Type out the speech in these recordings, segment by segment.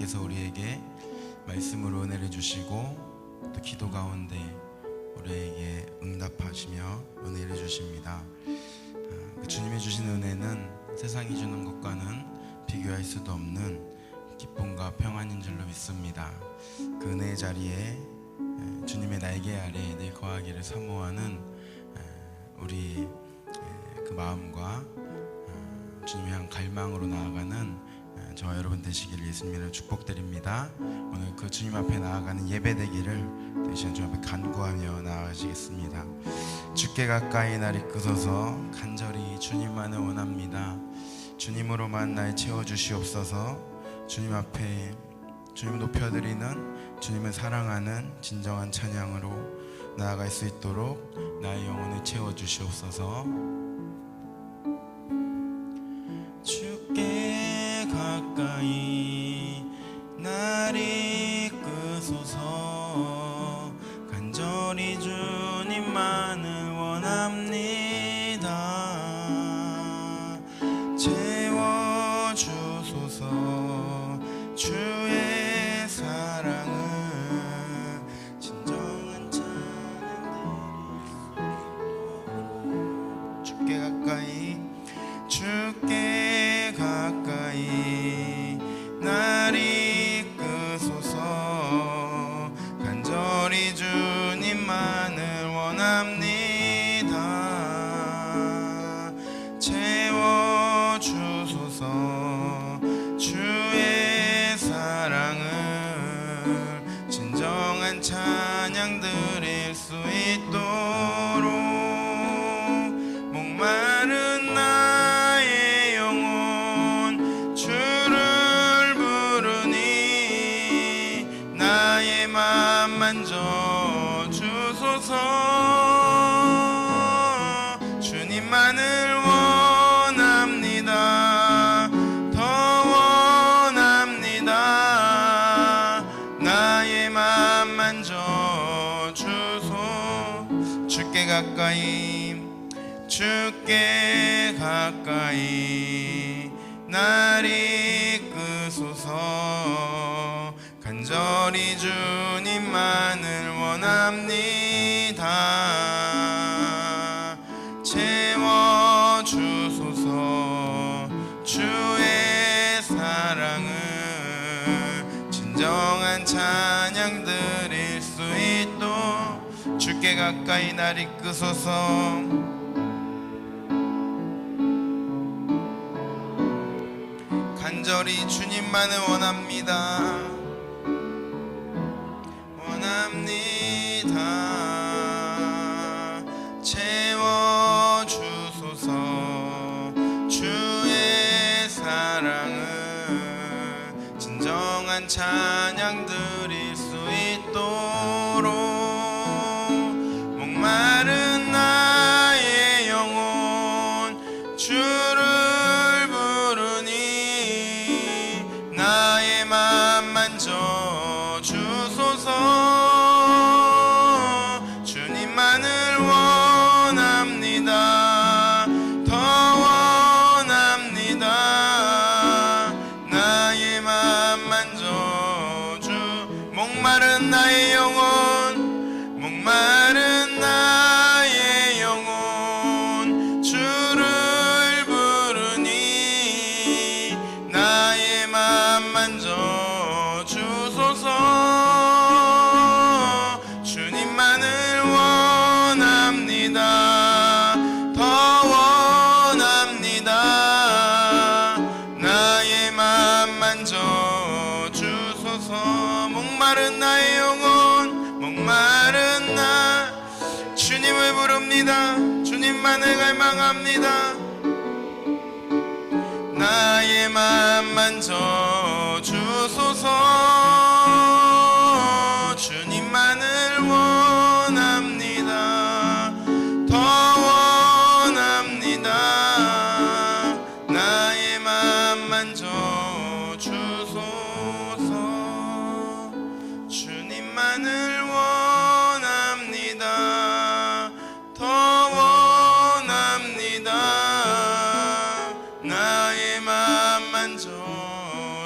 하나님께서 우리에게 말씀으로 은혜를 주시고 또 기도 가운데 우리에게 응답하시며 은혜를 주십니다. 그 주님이 주신 은혜는 세상이 주는 것과는 비교할 수도 없는 기쁨과 평안인 줄로 믿습니다. 그 은혜의 자리에 주님의 날개 아래 늘 거하기를 사모하는 우리 그 마음과 주님을 향한 갈망으로 나아가는 저와 여러분 되시기를 예수님으로 축복드립니다. 오늘 그 주님 앞에 나아가는 예배 되기를 대신 주님 앞에 간구하며 나아가시겠습니다. 주께 가까이 날 이끄소서. 간절히 주님만을 원합니다. 주님으로만 날 채워주시옵소서. 주님 앞에 주님을 높여드리는, 주님을 사랑하는 진정한 찬양으로 나아갈 수 있도록 나의 영혼을 채워주시옵소서. 주께 가까이 날 이끄소서. 간절히 주님만을 원합니다. 채워주소서. 주의 사랑은 진정한 찬양들이 주께 가까이, 주께 가까이 날 이끄소서. 간절히 주님만을 원합니다. 채워주소서. 주의 사랑을 진정한 찬양 드릴 수 있도록 목마른 나의 영혼 주를 부르니 나의 맘 만져 주소서. 주님만을 원합니다. 더 원합니다. 나의 맘 만져 주소. 주께 가까이, 주께 가까이 날 이끄소서. 간절히 주님만을 원합니다. 채워주소서. 주의 사랑을 진정한 찬양 드릴 수 있도록 주께 가까이 날 이끄소서. 간절히 주님만을 원합니다. 원합니다. 채워주소서. 주의 사랑을 진정한 찬양 드릴 수 있도록 목마른 나의 영혼 주를 부르니 나의 맘 만져 주소서. 주님만을 원합니다. 더 원합니다. 나의 맘 만져 주. 목마른 나의 영혼, 목마른 나의 영혼 주를 부르니 나의 맘 만져 주소서. 주님만을 원합니다. 더 원합니다. 나의 맘 만져 주소서. 목마른 나의 영혼, 목마른 나 주님을 부릅니다. 주님만을 갈망합니다. 나의 맘 만져 주소서. 주님만을 원합니다. 더 원합니다. 나의 맘 만져 주소서. 주님만을 원합니다. 더 원합니다. 나의 맘 만져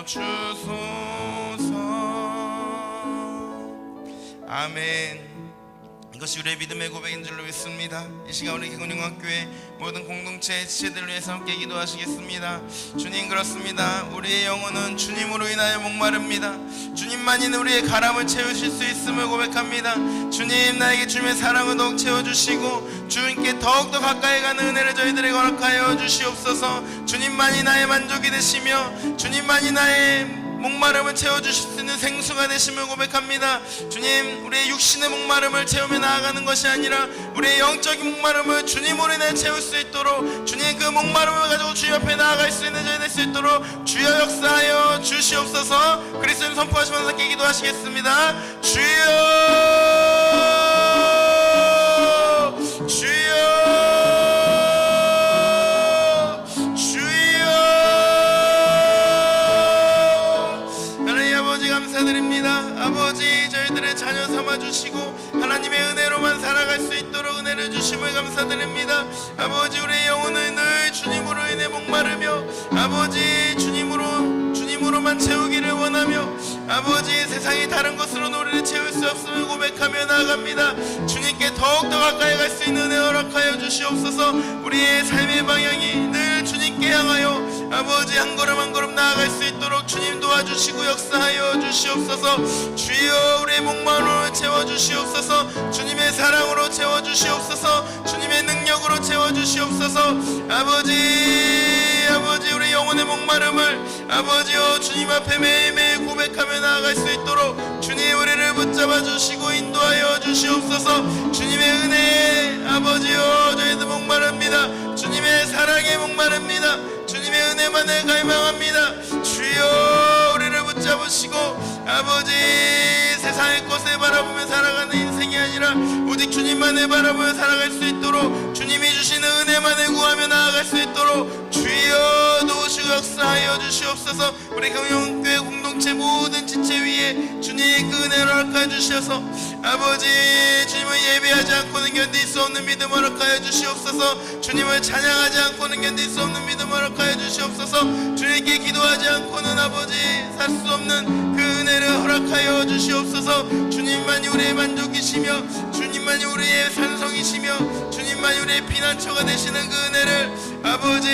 주소서. 아멘. 이것이 우리의 믿음의 고백인 줄로 믿습니다. 이 시간 우리 기근영학교회 모든 공동체 지체들을 위해서 함께 기도하시겠습니다. 주님, 그렇습니다. 우리의 영혼은 주님으로 인하여 목마릅니다. 주님만이 우리의 가람을 채우실 수 있음을 고백합니다. 주님, 나에게 주님의 사랑을 더욱 채워주시고 주님께 더욱더 가까이 가는 은혜를 저희들에게 허락하여 주시옵소서. 주님만이 나의 만족이 되시며 주님만이 나의 목마름을 채워주실 수 있는 생수가 되심을 고백합니다. 주님, 우리의 육신의 목마름을 채우며 나아가는 것이 아니라 우리의 영적인 목마름을 주님으로 인해 채울 수 있도록, 주님 그 목마름을 가지고 주님 앞에 나아갈 수 있는 저희 될 수 있도록 주여 역사하여 주시옵소서. 그리스도님 선포하시면서 함께 기도하시겠습니다. 주여, 주여, 감사드립니다. 아버지, 저희들의 자녀 삼아주시고 하나님의 은혜로만 살아갈 수 있도록 은혜를 주심을 감사드립니다. 아버지, 우리의 영혼은 늘 주님으로 인해 목마르며 아버지 주님으로만 채우기를 원하며 아버지, 세상이 다른 것으로는 우리를 채울 수 없음을 고백하며 나아갑니다. 주님께 더욱더 가까이 갈 수 있는 은혜 허락하여 주시옵소서. 우리의 삶의 방향이 늘 주님께 향하여 아버지 한 걸음 한 걸음 나아갈 수 있도록 주님 도와주시고 역사하여 주시옵소서. 주여, 우리의 목마름을 채워주시옵소서. 주님의 사랑으로 채워주시옵소서. 주님의 능력으로 채워주시옵소서. 아버지, 우리 영혼의 목마름을 아버지여 주님 앞에 매일매일 고백하며 나아갈 수 있도록 주님 우리를 붙잡아 주시고 인도하여 주시옵소서. 주님의 은혜 아버지여 저희도 목마릅니다. 주님의 사랑에 목마릅니다. 주님의 은혜만을 갈망합니다. 주여, 우리를 붙잡으시고 아버지, 세상의 것을 바라보며 살아가는 인생이 아니라 오직 주님만을 바라보며 살아갈 수 있도록 주님이 주시는 은혜만을 구하며 나아갈 수 있도록 주여 도우시고 역사하여 주시옵소서. 우리 경영교회 공동체 모든 지체 위에 주님 그 은혜를 허락하여 주셔서 아버지, 주님을 예배하지 않고는 견딜 수 없는 믿음 허락하여 주시옵소서. 주님을 찬양하지 않고는 견딜 수 없는 믿음 허락하여 주시옵소서. 주님께 기도하지 않고는 아버지 살 수 없는 그 은혜를 허락하여 주시옵소서. 주님만이 우리의 만족이시며 주님만이 우리의 산성이시며 주님만이 우리의 피난처가 되시는 그 은혜를 아버지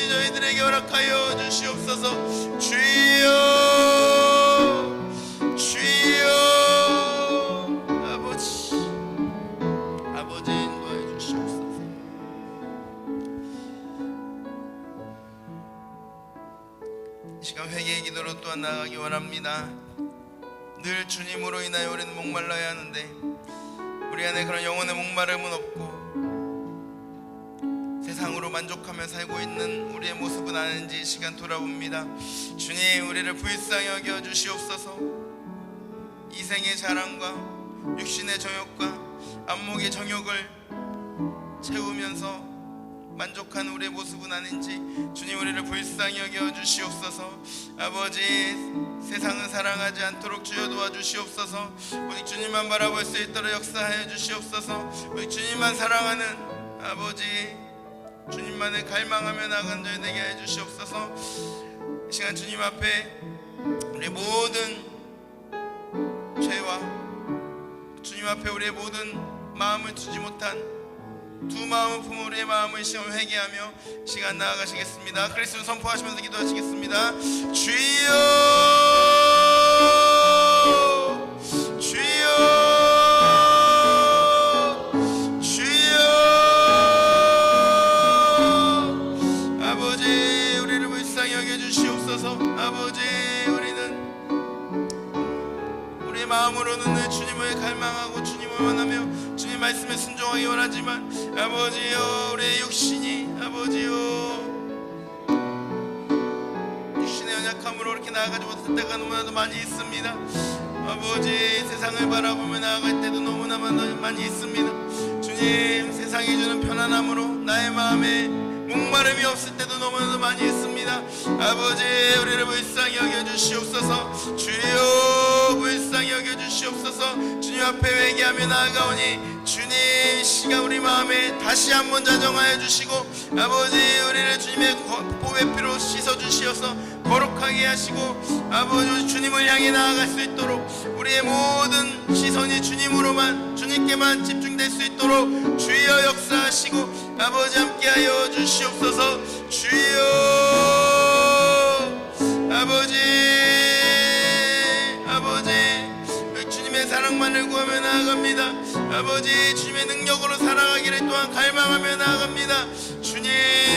저희들에게 허락하여 주시옵소서. 주여, 아버지 인도하여 주시옵소서. 이 시간 회개의 기도로 또한 나아가기 원합니다. 늘 주님으로 인하여 우리는 목말라야 하는데 우리 안에 그런 영혼의 목마름은 없고 세상으로 만족하며 살고 있는 우리의 모습은 아닌지 이 시간 돌아봅니다. 주님, 우리를 불쌍히 여겨 주시옵소서. 이생의 자랑과 육신의 정욕과 안목의 정욕을 채우면서 만족한 우리의 모습은 아닌지 주님 우리를 불쌍히 여겨 주시옵소서. 아버지, 세상은 사랑하지 않도록 주여 도와주시옵소서. 오직 주님만 바라볼 수 있도록 역사하여 주시옵소서. 오직 주님만 사랑하는 아버지, 주님만을 갈망하며 나아간 저희 되게 해 주시옵소서. 이 시간 주님 앞에 우리 모든 죄와 주님 앞에 우리의 모든 마음을 주지 못한 두 마음을 품은 우리의 마음을 이 시간 회개하며 시간 나아가시겠습니다. 그리스도 선포하시면서 기도하시겠습니다. 주여, 주여, 주여. 아버지, 우리를 불쌍히 여겨주시옵소서. 아버지, 우리는 우리의 마음으로는 늘 주님을 갈망하고 주님을 원하며 주님 말씀에 순종하기 원하지만 아버지여, 우리의 육신이 아버지여 육신의 연약함으로 그렇게 나아가지 못할 때가 너무나도 많이 있습니다. 아버지, 세상을 바라보며 나아갈 때도 너무나 많이 있습니다. 주님, 세상이 주는 편안함으로 나의 마음에 목마름이 없을 때도 너무나도 많이 있습니다. 아버지, 우리를 불쌍히 여겨주시옵소서. 주여, 불쌍히 여겨주시옵소서. 주님 앞에 회개하며 나아가오니 주님, 시간 우리 마음에 다시 한번 자정하여 주시고 아버지, 우리를 주님의 보배 피로 씻어주시어서 거룩한 거룩하게 하시고 아버지 주님을 향해 나아갈 수 있도록 우리의 모든 시선이 주님께만 집중될 수 있도록 주여 역사하시고 아버지 함께하여 주시옵소서. 주여 아버지 주님의 사랑만을 구하며 나아갑니다. 아버지 주님의 능력으로 살아가기를 또한 갈망하며 나아갑니다. 주님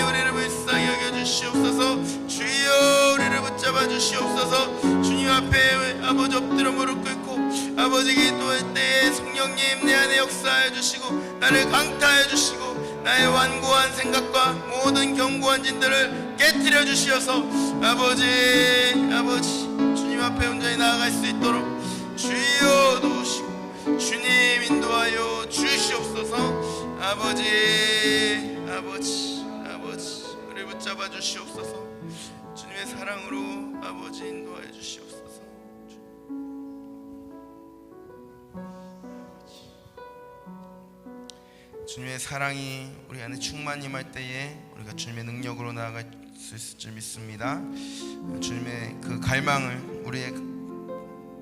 우리를 불쌍히 여겨주시옵소서. 주여 우리를 붙잡아 주시옵소서. 주님 앞에 아버지 엎드려 무릎 꿇고 아버지 기도할 때에 성령님 내 안에 역사하여 주시고 나를 강타하여 주시고 나의 완고한 생각과 모든 견고한 진들을 깨트려 주시어서 아버지 주님 앞에 온전히 나아갈 수 있도록 주여 도우시고 주님 인도하여 주시옵소서. 아버지 우리를 붙잡아 주시옵소서. 주님의 사랑으로 아버지 인도하여 주시옵소서. 주님의 사랑이 우리 안에 충만히 임할 때에 우리가 주님의 능력으로 나아갈 수 있을 줄 믿습니다. 주님의 그 갈망을, 우리의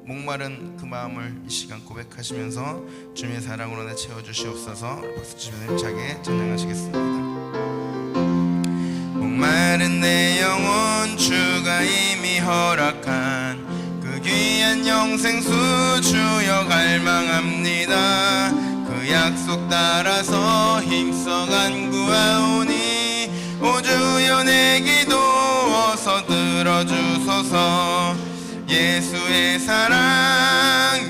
목마른 그 마음을 이 시간 고백하시면서 주님의 사랑으로 나 채워주시옵소서. 박수 치면서 힘차게 찬양하시겠습니다. 목마른 내 영혼 주가 이미 허락한 그 귀한 영생수 주여 갈망합니다. 그 약속 따라서 힘써 간구하오니 오 주여 내 기도 어서 들어주소서.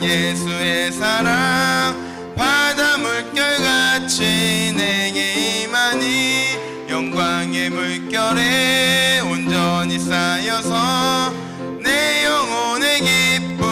예수의 사랑 바다 물결같이 내게 임하니 영광의 물결에 온전히 쌓여서 내 영혼의 기쁨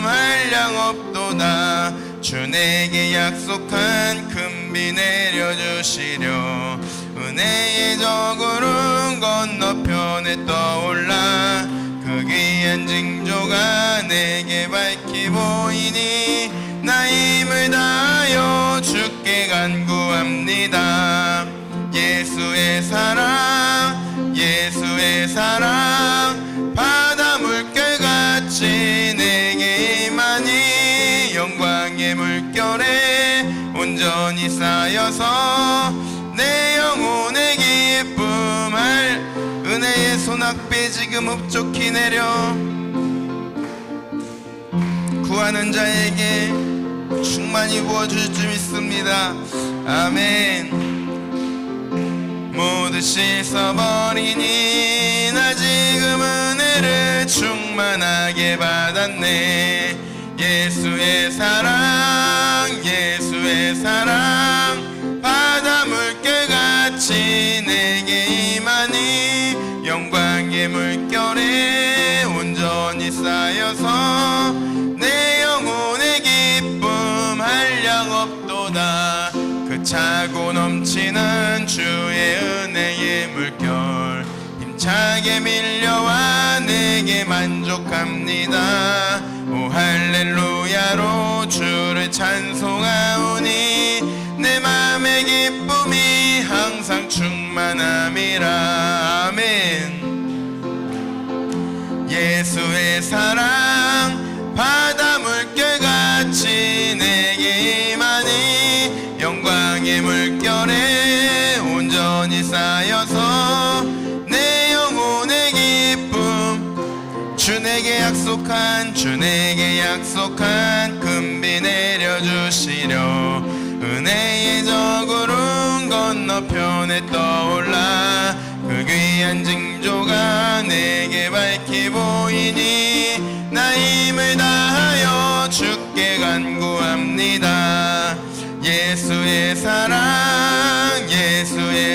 한량 없도다. 주 내게 약속한 금비 내려주시려 은혜의 저구름 건너편에 떠올라 그 귀한 징조가 내게 밝히 보이니 나 힘을 다하여 주께 간구합니다. 예수의 사랑 바다 물결같이 내게 임하니 영광의 물결에 온전히 쌓여서 내 영혼의 기쁨할 은혜의 소낙비 지금 흡족히 내려 구하는 자에게 충만히 부어줄 줄 믿습니다. 아멘. 모두 씻어버리니 나 지금 은혜를 충만하게 받았네. 예수의 사랑 바다 물결같이 내게 임하니 영광의 물결에 온전히 쌓여서 내 영혼의 기쁨 한량 없도다. 그 차고 넘치는 주의 은혜의 물결 힘차게 밀려와 내게 만족합니다. 오 할렐루야로 주를 찬송하오니 내 맘의 기쁨이 항상 충만함이라. 아멘. 예수의 사랑 바다 물결같이 내게 임하니 영광의 물결에 온전히 쌓여서 내 영혼의 기쁨 주 내게 약속한 금비 내려주시려 은혜의 저구름 건너편에 떠올라 그 귀한 징조가 내게 밝히 보이니 나 힘을 다하여 주께 간구합니다. 예수의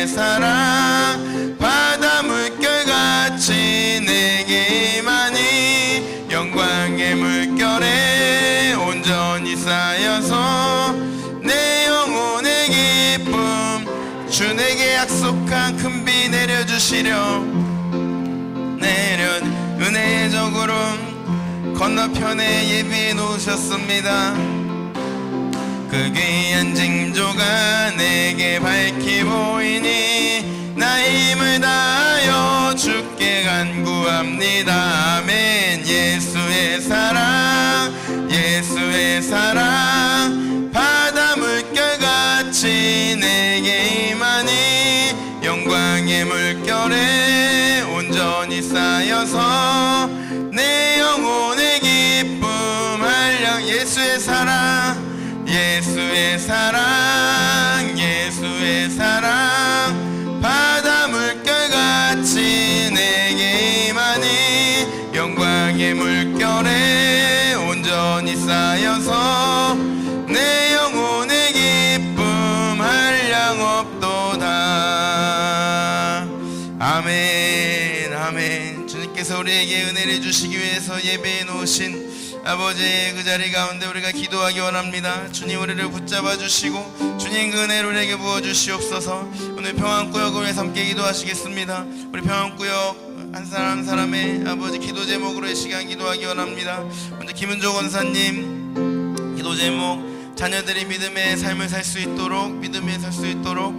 사랑 바다 물결같이 내게 임하니 영광의 물결에 온전히 쌓여서 내 영혼의 기쁨 주 내게 약속한 금비 내려주시려 은혜의 저구름 건너편에 예비해 놓으셨습니다. 그 귀한 징조가 내게 밝히 보이니 나 힘을 다하여 주께 간구합니다. 아멘. 예수의 사랑, 예수의 사랑, 바다 물결같이 내게 임하니 영광의 물결에 온전히 쌓여서 내 영혼의 기쁨 한량. 예수의 사랑, 예수의 사랑, 예수의 사랑, 바다 물결같이 내게 임하니 영광의 물결에 온전히 쌓여서 내 영혼의 기쁨 한량 없도다. 아멘. 아멘. 주님께서 우리에게 은혜를 주시기 위해서 예배해 놓으신 아버지의 그 자리 가운데 우리가 기도하기 원합니다. 주님, 우리를 붙잡아 주시고 주님 그 은혜를 우리에게 부어 주시옵소서. 오늘 평안구역을 위해서 함께 기도하시겠습니다. 우리 평안구역 한 사람 한 사람의 아버지 기도 제목으로 이 시간 기도하기 원합니다. 먼저 김은조 권사님 기도 제목, 자녀들이 믿음의 삶을 살 수 있도록, 믿음에 살 수 있도록,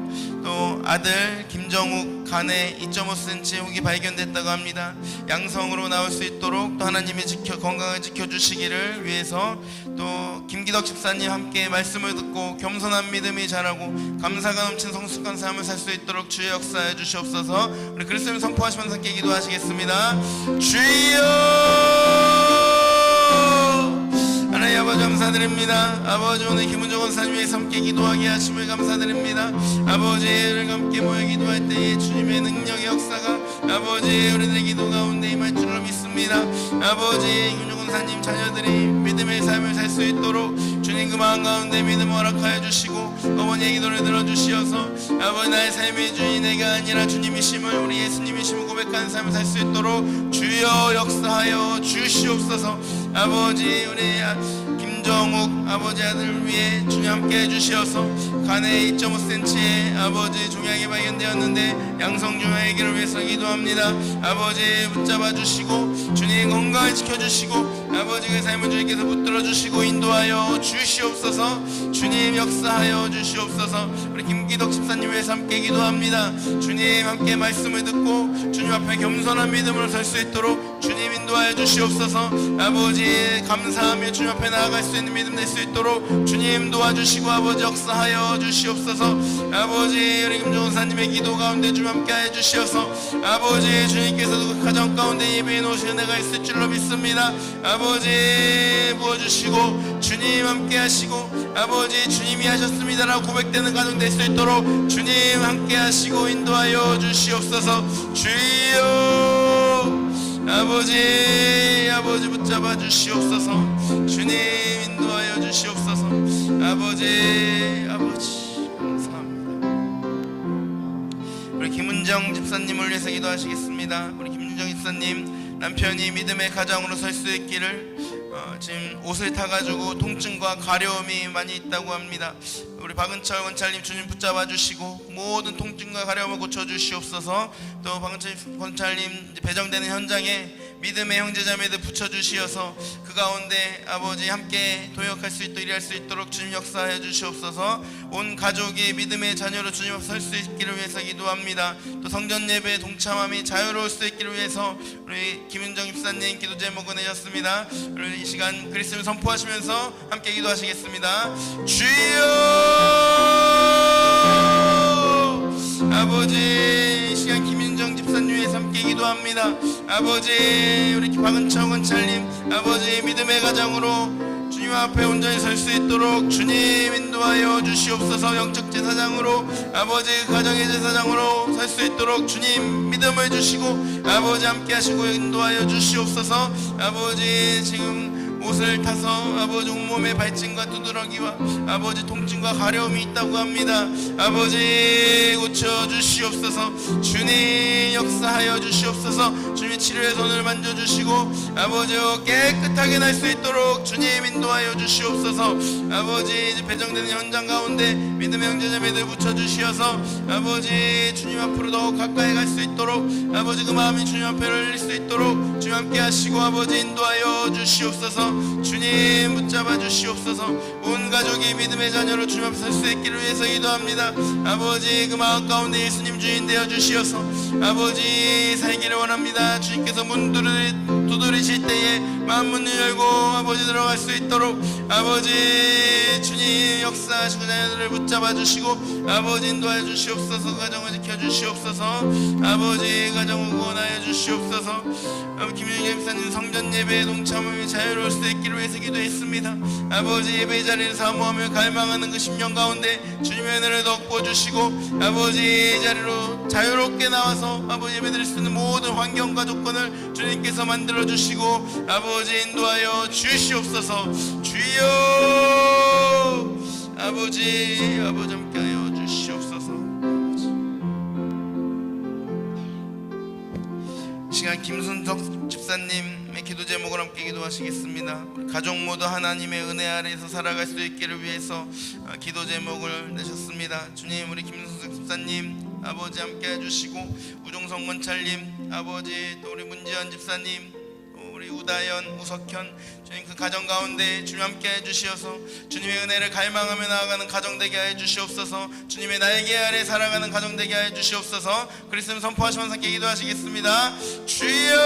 또 아들 김정욱 간에 2.5cm 혹이 발견됐다고 합니다. 양성으로 나올 수 있도록 또 하나님이 건강을 지켜주시기를 위해서, 또 김기덕 집사님 함께 말씀을 듣고 겸손한 믿음이 자라고 감사가 넘친 성숙한 삶을 살 수 있도록 주의 역사해 주시옵소서. 우리 그리스도를 선포하시면서 함께 기도하시겠습니다. 주여! 하나님 아버지 감사드립니다. 아버지, 오늘 김은조 권사님 위해서 함께 기도하게 하심을 감사드립니다. 아버지, 우리가 함께 모여 기도할 때에 주님의 능력의 역사가 아버지 우리들의 기도 가운데 임할 줄로 믿습니다. 아버지, 김은조 권사님 자녀들이 믿음의 삶을 살 수 있도록 주님 그 마음 가운데 믿음을 허락하여 주시고 어머니의 기도를 들어주시어서 아버지, 나의 삶의 주인이 내가 아니라 주님이심을, 우리 예수님이심을 고백하는 삶을 살 수 있도록 주여 역사하여 주시옵소서. 아버지, 우리 김정욱 아버지 아들을 위해 주님 함께 해주시어서 간에 2.5cm의 아버지 종양이 발견되었는데 양성 종양이기를 위해서 기도합니다. 아버지, 붙잡아 주시고 주님 건강을 지켜주시고 아버지 그 삶을 주님께서 붙들어 주시고 인도하여 주시옵소서. 주님 역사하여 주시옵소서. 우리 김기덕 집사님 위해서 함께 기도합니다. 주님 함께 말씀을 듣고 주님 앞에 겸손한 믿음으로 설 수 있도록 주님 인도하여 주시옵소서. 아버지, 감사하며 주님 앞에 나아갈 수 있는 믿음 될 수 있도록 주님 도와주시고 아버지 역사하여 주시옵소서. 아버지, 우리 김종사님의 기도 가운데 주님 함께 해 주시어서 아버지 주님께서도 그 가정 가운데 예배해 놓으신 은혜가 있을 줄로 믿습니다. 아버지, 부어주시고 주님 함께 하시고 아버지 주님이 하셨습니다라고 고백되는 가정 될 수 있도록 주님 함께 하시고 인도하여 주시옵소서. 주여 아버지 붙잡아 주시옵소서. 주님 인도하여 주시옵소서. 아버지 감사합니다. 우리 김은정 집사님을 위해서 기도하시겠습니다. 우리 김은정 집사님 남편이 믿음의 가정으로 설 수 있기를 지금 옷을 타가지고 통증과 가려움이 많이 있다고 합니다. 우리 박은철 권찰님 주님 붙잡아 주시고 모든 통증과 가려움을 고쳐주시옵소서. 또 박은철 권찰님 배정되는 현장에 믿음의 형제자매들 붙여주시어서 그 가운데 아버지 함께 동역할 수 있도록 일할 수 있도록 주님 역사해 주시옵소서. 온 가족이 믿음의 자녀로 주님 앞에 설 수 있기를 위해서 기도합니다. 또 성전 예배에 동참함이 자유로울 수 있기를 위해서 우리 김윤정 집사님 기도 제목을 내셨습니다. 우리 이 시간 그리스도를 선포하시면서 함께 기도하시겠습니다. 주여 아버지, 이 시간 김윤정 집사님 위해서 함께 기도합니다. 아버지, 우리 박은철 권찰님 아버지 믿음의 가정으로 주님 앞에 온전히 설 수 있도록 주님 인도하여 주시옵소서. 영적 제사장으로 아버지 가정의 제사장으로 설 수 있도록 주님 믿음을 주시고 아버지 함께 하시고 인도하여 주시옵소서. 아버지, 지금 옷을 타서 아버지 온몸에 발진과 두드러기와 아버지 통증과 가려움이 있다고 합니다. 아버지 고쳐주시옵소서. 주님 역사하여 주시옵소서. 주님의 치료의 손을 만져주시고 아버지 깨끗하게 날 수 있도록 주님 인도하여 주시옵소서. 아버지, 이제 배정되는 현장 가운데 믿음의 형제자매들 붙여주시어서 아버지 주님 앞으로 더 가까이 갈 수 있도록 아버지 그 마음이 주님 앞에 흘릴 수 있도록 주님 함께 하시고 아버지 인도하여 주시옵소서. 주님 붙잡아 주시옵소서. 온 가족이 믿음의 자녀로 주님 앞에 설 수 있기를 위해서 기도합니다. 아버지 그 마음 가운데 예수님 주인 되어 주시어서 아버지 살기를 원합니다. 주님께서 문 두드리실 때에 마음문을 열고 아버지 들어갈 수 있도록 아버지 주님 역사하시고 자녀들을 붙잡아 주시고 아버지 인도하여 주시옵소서. 가정을 지켜 주시옵소서. 아버지 가정을 구원하여 주시옵소서. 김윤경 목사님 성전 예배에 동참하며 자유로울 수 있기를 위해서 기도했습니다. 아버지 예배 자리를 사모하며 갈망하는 그 10년 가운데 주님의 은혜를 덮어 주시고 아버지 자리로 자유롭게 나와서 아버지 예배 드릴 수 있는 모든 환경과 조건을 주님께서 만들어 주시고 아버지 인도하여 주시옵소서. 주여 아버지 함께하여 주시옵소서. 시간 김순석 집사님의 기도 제목을 함께 기도하시겠습니다. 우리 가족 모두 하나님의 은혜 아래에서 살아갈 수 있기를 위해서 기도 제목을 내셨습니다. 주님 우리 김순석 집사님 아버지 함께 해주시고 우종성 권찰님 아버지 또 우리 문지연 집사님 우리 우다연 우석현 주님 그 가정 가운데 주님 함께 해주시어서 주님의 은혜를 갈망하며 나아가는 가정 되게 해주시옵소서. 주님의 날개 아래 살아가는 가정 되게 해주시옵소서. 그리스도를 선포하시면서 함께 기도하시겠습니다. 주여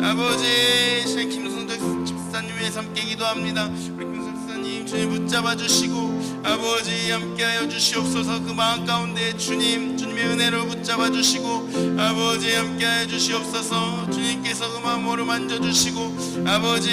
아버지 신 김순덕 집사님 위해서 함께 기도합니다. 우리 김순덕 집사님 주님 붙잡아 주시고 아버지 함께하여 주시옵소서. 그 마음 가운데 주님의 은혜로 붙잡아 주시고 아버지 함께하여 주시옵소서. 주님께서 그 마음으로 만져주시고 아버지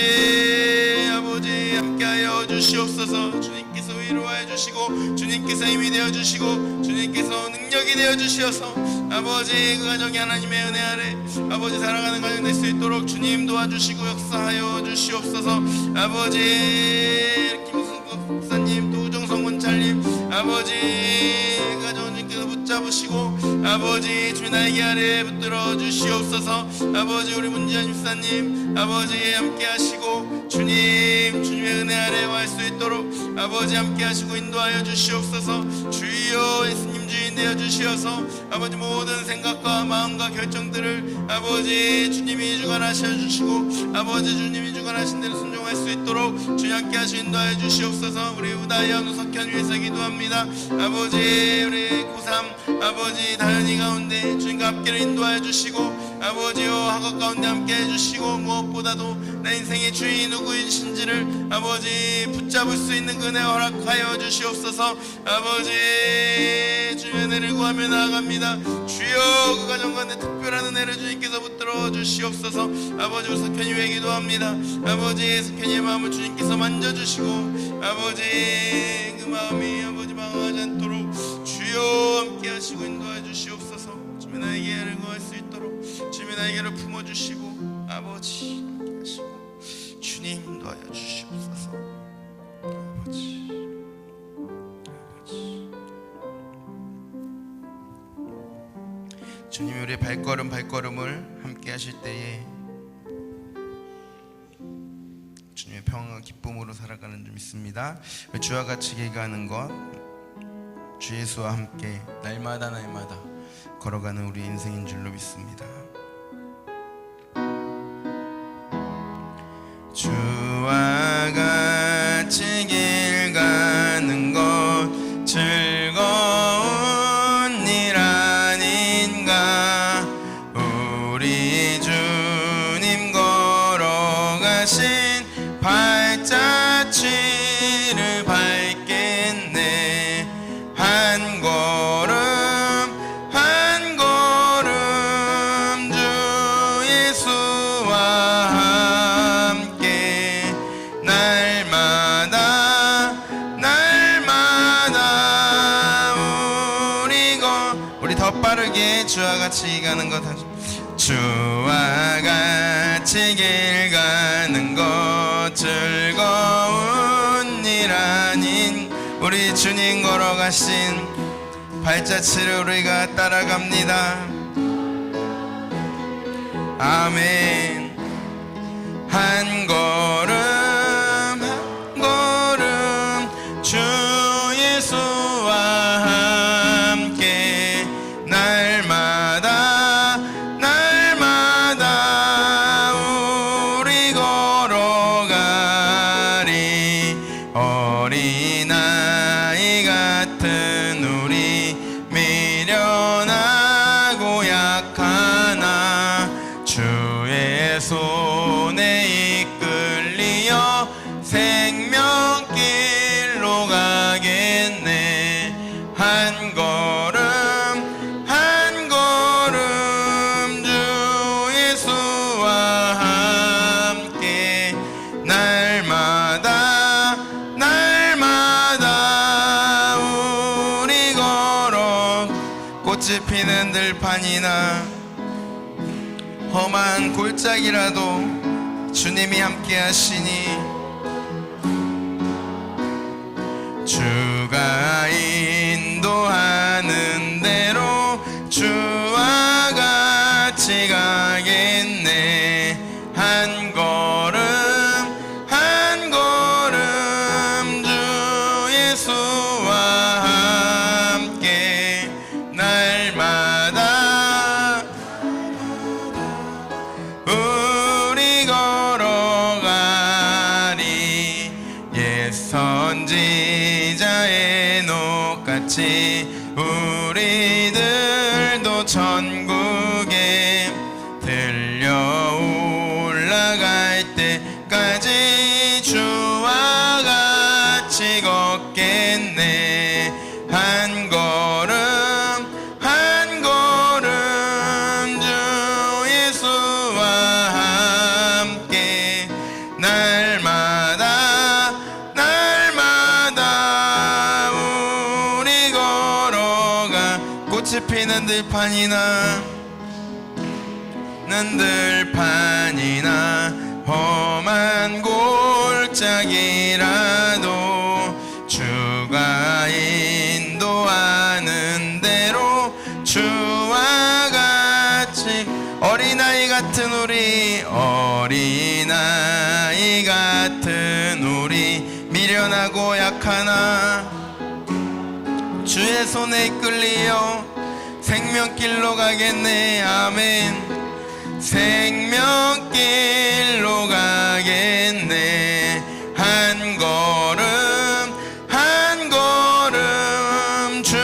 함께하여 주시옵소서. 주님께서 위로하여 주시고 주님께서 힘이 되어 주시고 주님께서 능력이 되어 주시어서 아버지 그 가정이 하나님의 은혜 아래 아버지 사랑하는 가정 될 수 있도록 주님 도와주시고 역사하여 주시옵소서. 아버지 김순국 목사님 또 우정성 원찰님 아버지 가정 주님께서 붙잡으시고 아버지 주님 날개 아래 붙들어 주시옵소서. 아버지 우리 문지연 집사님 아버지 함께 하시고 주님의 은혜 아래 갈 수 있도록 아버지 함께 하시고 인도하여 주시옵소서. 주여 예수님 주인 되어 주시어서 아버지 모든 생각과 마음과 결정들을 아버지 주님이 주관하셔 주시고 아버지 주님이 주관하신 대로 순종할 수 있도록 주님 함께 하시고 인도하여 주시옵소서. 우리 우다연 우석현 위해서 기도합니다. 아버지 우리 고3 아버지 다현이 가운데 주님과 함께를 인도하여 주시고 아버지여 학업 가운데 함께 해주시고 무엇보다도 내 인생의 주인이 누구이신지를 아버지 붙잡을 수 있는 은혜 허락하여 주시옵소서. 아버지 주의 은혜를 구하며 나아갑니다. 주여 그 가정 가운데 특별한 은혜를 주님께서 붙들어 주시옵소서. 아버지 우리 석현이 위해 기도합니다. 아버지 석현이의 마음을 주님께서 만져주시고 아버지 그 마음이 아버지 망하지 않도록 주여 함께 하시고 인도해 주시옵소서. 주의 날개를 구할 수 있도록 주님의 날개를 품어주시고 아버지 하시고 주님 인도하여 주시옵소서. 아버지 주님 우리의 발걸음을 함께 하실 때에 주님의 평안과 기쁨으로 살아가는 줄 믿습니다. 주와 같이 기도하는 것 주 예수와 함께 날마다 걸어가는 우리 인생인 줄로 믿습니다. 주와 같이 길 가는 것 즐거운 일 아닌가. 우리 주님 걸어가신 발자취를 밟겠네. 한 걸음 한 걸음 주 예수와 함께 날마다 우리 더 빠르게 주와 같이 가는 것 하죠. 주와 같이 길 가는 것 즐거운 일 아닌 우리 주님 걸어가신 발자취를 우리가 따라갑니다. 아멘. 한 걸음 한 걸음 주 예수와 함께 날마다 꽃이 피는 들판이나 험한 골짜기라도 주님이 함께 하시니 주가 인도하는 대로 주와 같이 가겠네. 한 걸음 한 걸음 주 예수와 함께 날마다 우리 걸어가리. 옛 선지자의 녹같이 우리들도 천국에 들려 올라갈 때까지 주와 같이 걷겠네. 한 걸음 한 걸음 주 예수와 함께 날마다 날마다 우리 걸어가. 꽃이 피는 들판이나 들판이나 험한 골짜기라도 주가 인도하는 대로 주와 같이. 어린아이 같은 우리 어린아이 같은 우리 미련하고 약하나 주의 손에 이끌리어 생명길로 가겠네. 아멘. 생명길로 가겠네. 한 걸음 한 걸음 주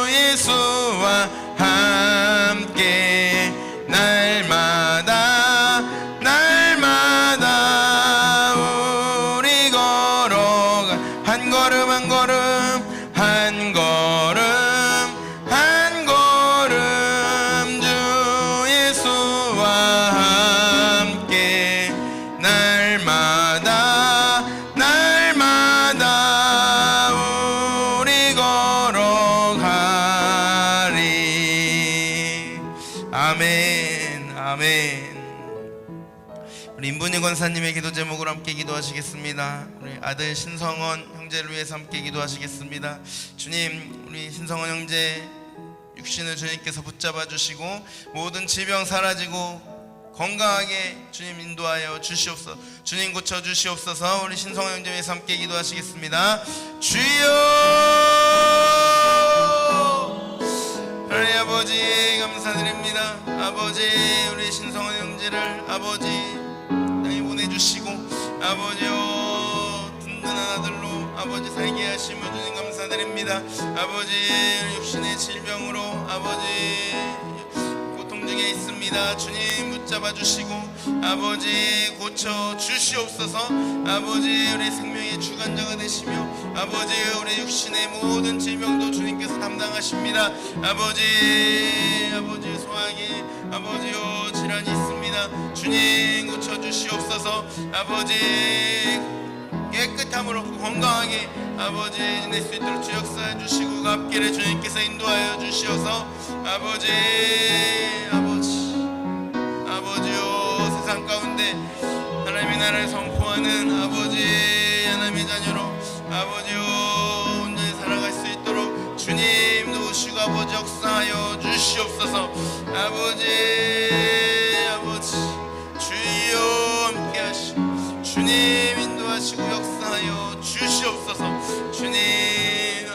예수와 함께 날마다 날마다 우리 걸어가. 한 걸음 한 걸음 한 걸음 한 걸음 주 예수와 함께 날마다 날마다 우리 걸어가리. 아멘 아멘. 우리 임분희 권사님의 기도 제목으로 함께 기도하시겠습니다. 우리 아들 신성원 형제를 위해서 함께 기도하시겠습니다. 주님, 우리 신성원 형제 육신을 주님께서 붙잡아 주시고 모든 질병 사라지고 건강하게 주님 인도하여 주시옵소서. 주님 고쳐 주시옵소서. 우리 신성원 형제 위해서 함께 기도하시겠습니다. 주여, 하나님 아버지 감사드립니다. 아버지, 우리 신성원 형제를 아버지 땅에 보내주시고 아버지여 든든한 아들로 아버지 살게 하심을 주님 감사드립니다. 아버지, 육신의 질병으로 아버지 고통 중에 있습니다. 주님 붙잡아 주시고 아버지 고쳐 주시옵소서. 아버지, 우리 생명의 주관자가 되시며 아버지, 우리 육신의 모든 질병도 주님께서 담당하십니다. 아버지, 아버지 소화기 아버지요 질환이 있습니다. 주님 고쳐 주시옵소서. 아버지, 깨끗함으로 건강하게 아버지 지낼 수 있도록 주 역사해 주시고 그 앞길에 주님께서 인도하여 주시어서 아버지, 아버지요 세상 가운데 하나님의 나라를 선포하는 아버지 하나님의 자녀로 아버지요 온전히 살아갈 수 있도록 주님 도우시고 아버지 역사하여 주시옵소서. 아버지 주여 함께 하시고 주님 인도하시고 역사하여 주시옵소서. 주님,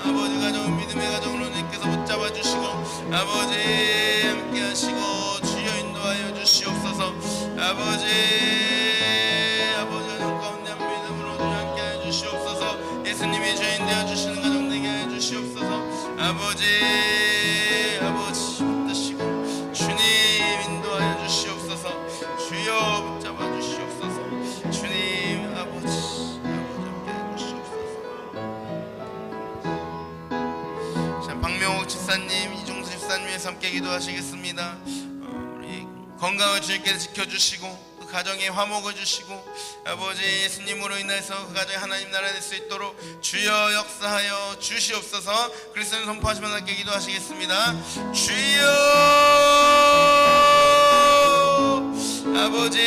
아버지 가정은 믿음의 가정으로 주님께서 붙잡아 주시고 아버지 함께 하시고 주여 인도하여 주시옵소서. 아버지 가정 가운데 한 믿음으로 주님 함께 하여 주시옵소서. 예수님이 주인 되어 주시는 가정 되게 하여 주시옵소서. 아버지 붙드시고 주님 인도하여 주시옵소서. 주여 붙잡아 주시옵소서. 주님 아버지 함께 하여 주시옵소서. 자, 박명옥 집사님, 이종수 집사님 위해서 함께 기도하시겠습니다. 우리 건강을 주님께서 지켜주시고 가정에 화목을 주시고 아버지 예수님으로 인해서 그 가정에 하나님 나라 될 수 있도록 주여 역사하여 주시옵소서. 그리스도를 선포하시면서 함께 기도하시겠습니다. 주여 아버지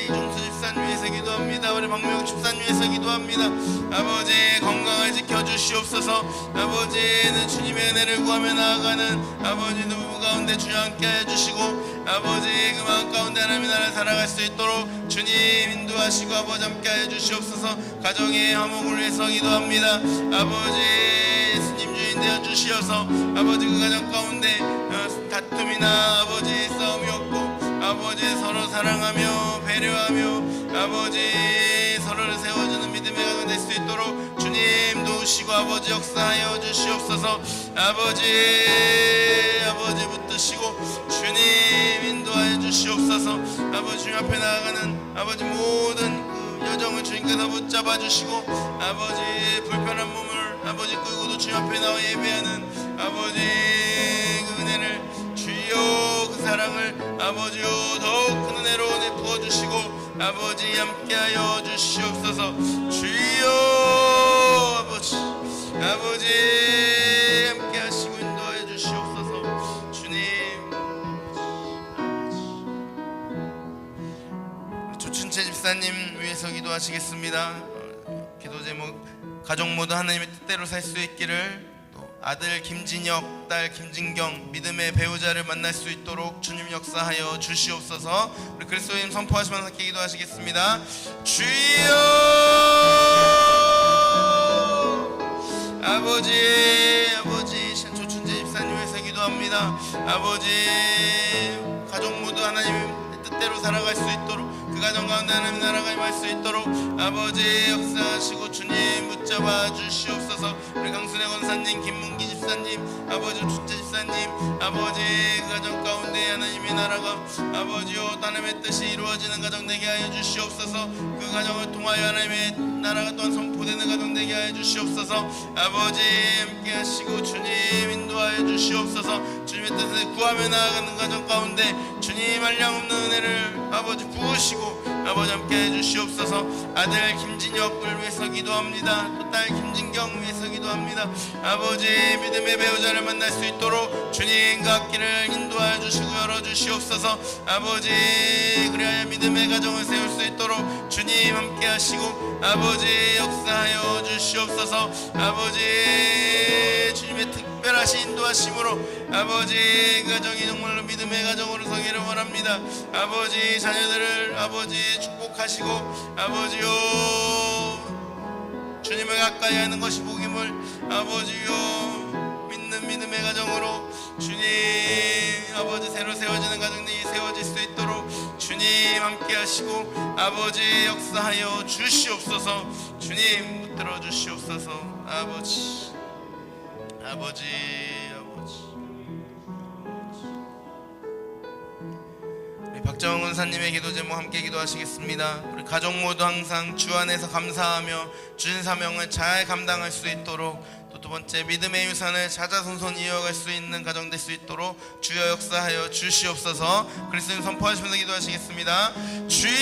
이종수 집사님 위해서 기도합니다. 우리 박명욱 집사님 위해서 기도합니다. 아버지 건강을 지켜주시옵소서. 아버지는 주님의 은혜를 구하며 나아가는 아버지 누구 가운데 주여 함께 해주시고 아버지 그 마음 가운데 하나님의 나라를 살아갈 수 있도록 주님 인도하시고 아버지 함께 해주시옵소서. 가정의 화목을 위해서 기도합니다. 아버지 예수님 주인 되어 주시어서 아버지 그 가정 가운데 다툼이나 아버지 싸움이 없고 아버지 서로 사랑하며 배려하며 아버지 서로를 세워주는 믿음의 가정 될 수 있도록 주님 도우시고 아버지 역사하여 주시옵소서. 아버지 붙드시고 주님 인도하여 주시옵소서. 아버지 주님 앞에 나아가는 아버지 모든 그 여정을 주님께서 붙잡아 주시고 아버지 불편한 몸을 아버지 끌고도 주님 앞에 나와 예배하는 아버지 그 은혜를 주여 그 사랑을 아버지요 더욱 큰 은혜로 내부어 주시고 아버지 함께하여 주시옵소서. 주여 아버지 함께하시고 인도하여 주시옵소서. 주님 조춘채 집사님 위해서 기도하시겠습니다. 기도 제목 가족 모두 하나님의 뜻대로 살 수 있기를, 아들 김진혁, 딸 김진경 믿음의 배우자를 만날 수 있도록 주님 역사하여 주시옵소서. 우리 그리스도인 선포하시면서 함께 기도하시겠습니다. 주여 아버지 조춘재 집사님 위해서 기도합니다. 아버지 가족 모두 하나님의 뜻대로 살아갈 수 있도록 그 가정 가운데 하나님 나라가 임할 수 있도록 아버지 역사하시고 주님 붙잡아 주시옵소서. 우리 강순애 권사님, 김문기 집사님, 아버지 주채 집사님, 아버지 그 가정 가운데 하나님의 나라가 아버지요 하나님의 뜻이 이루어지는 가정 되게 하여 주시옵소서. 그 가정을 통하여 하나님의 나라가 또한 선포되는 가정 되게 하여 주시옵소서. 아버지 함께 하시고 주님 인도하여 주시옵소서. 주님의 뜻을 구하며 나아가는 가정 가운데 주님 한량없는 은혜를 아버지 부으시고 아버지 함께 해주시옵소서. 아들 김진혁을 위해서 기도합니다. 또 딸 김진경 위해서 기도합니다. 아버지 믿음의 배우자를 만날 수 있도록 주님과 앞길을 인도하여 주시고 열어주시옵소서. 아버지 그리하여 믿음의 가정을 세울 수 있도록 주님 함께 하시고 아버지 역사하여 주시옵소서. 아버지 주님의 특별하신 인도하심으로 아버지 그 가정이 정말로 믿음의 가정으로 서기를 원합니다. 아버지 자녀들을 아버지 축복하시고 아버지요 주님을 가까이 하는 것이 복임을 아버지요 믿는 믿음의 가정으로 주님 아버지 새로 세워지는 가정들이 세워질 수 있도록 주님 함께 하시고 아버지 역사하여 주시옵소서. 주님 붙들어 주시옵소서. 아버지 우리 박정훈 권사님의 기도 제목 함께 기도하시겠습니다. 우리 가족 모두 항상 주 안에서 감사하며 주신 사명을 잘 감당할 수 있도록, 또 두 번째 믿음의 유산을 자자손손 이어갈 수 있는 가정 될 수 있도록 주여 역사하여 주시옵소서. 그리스도인 선포하시면서 기도하시겠습니다. 주여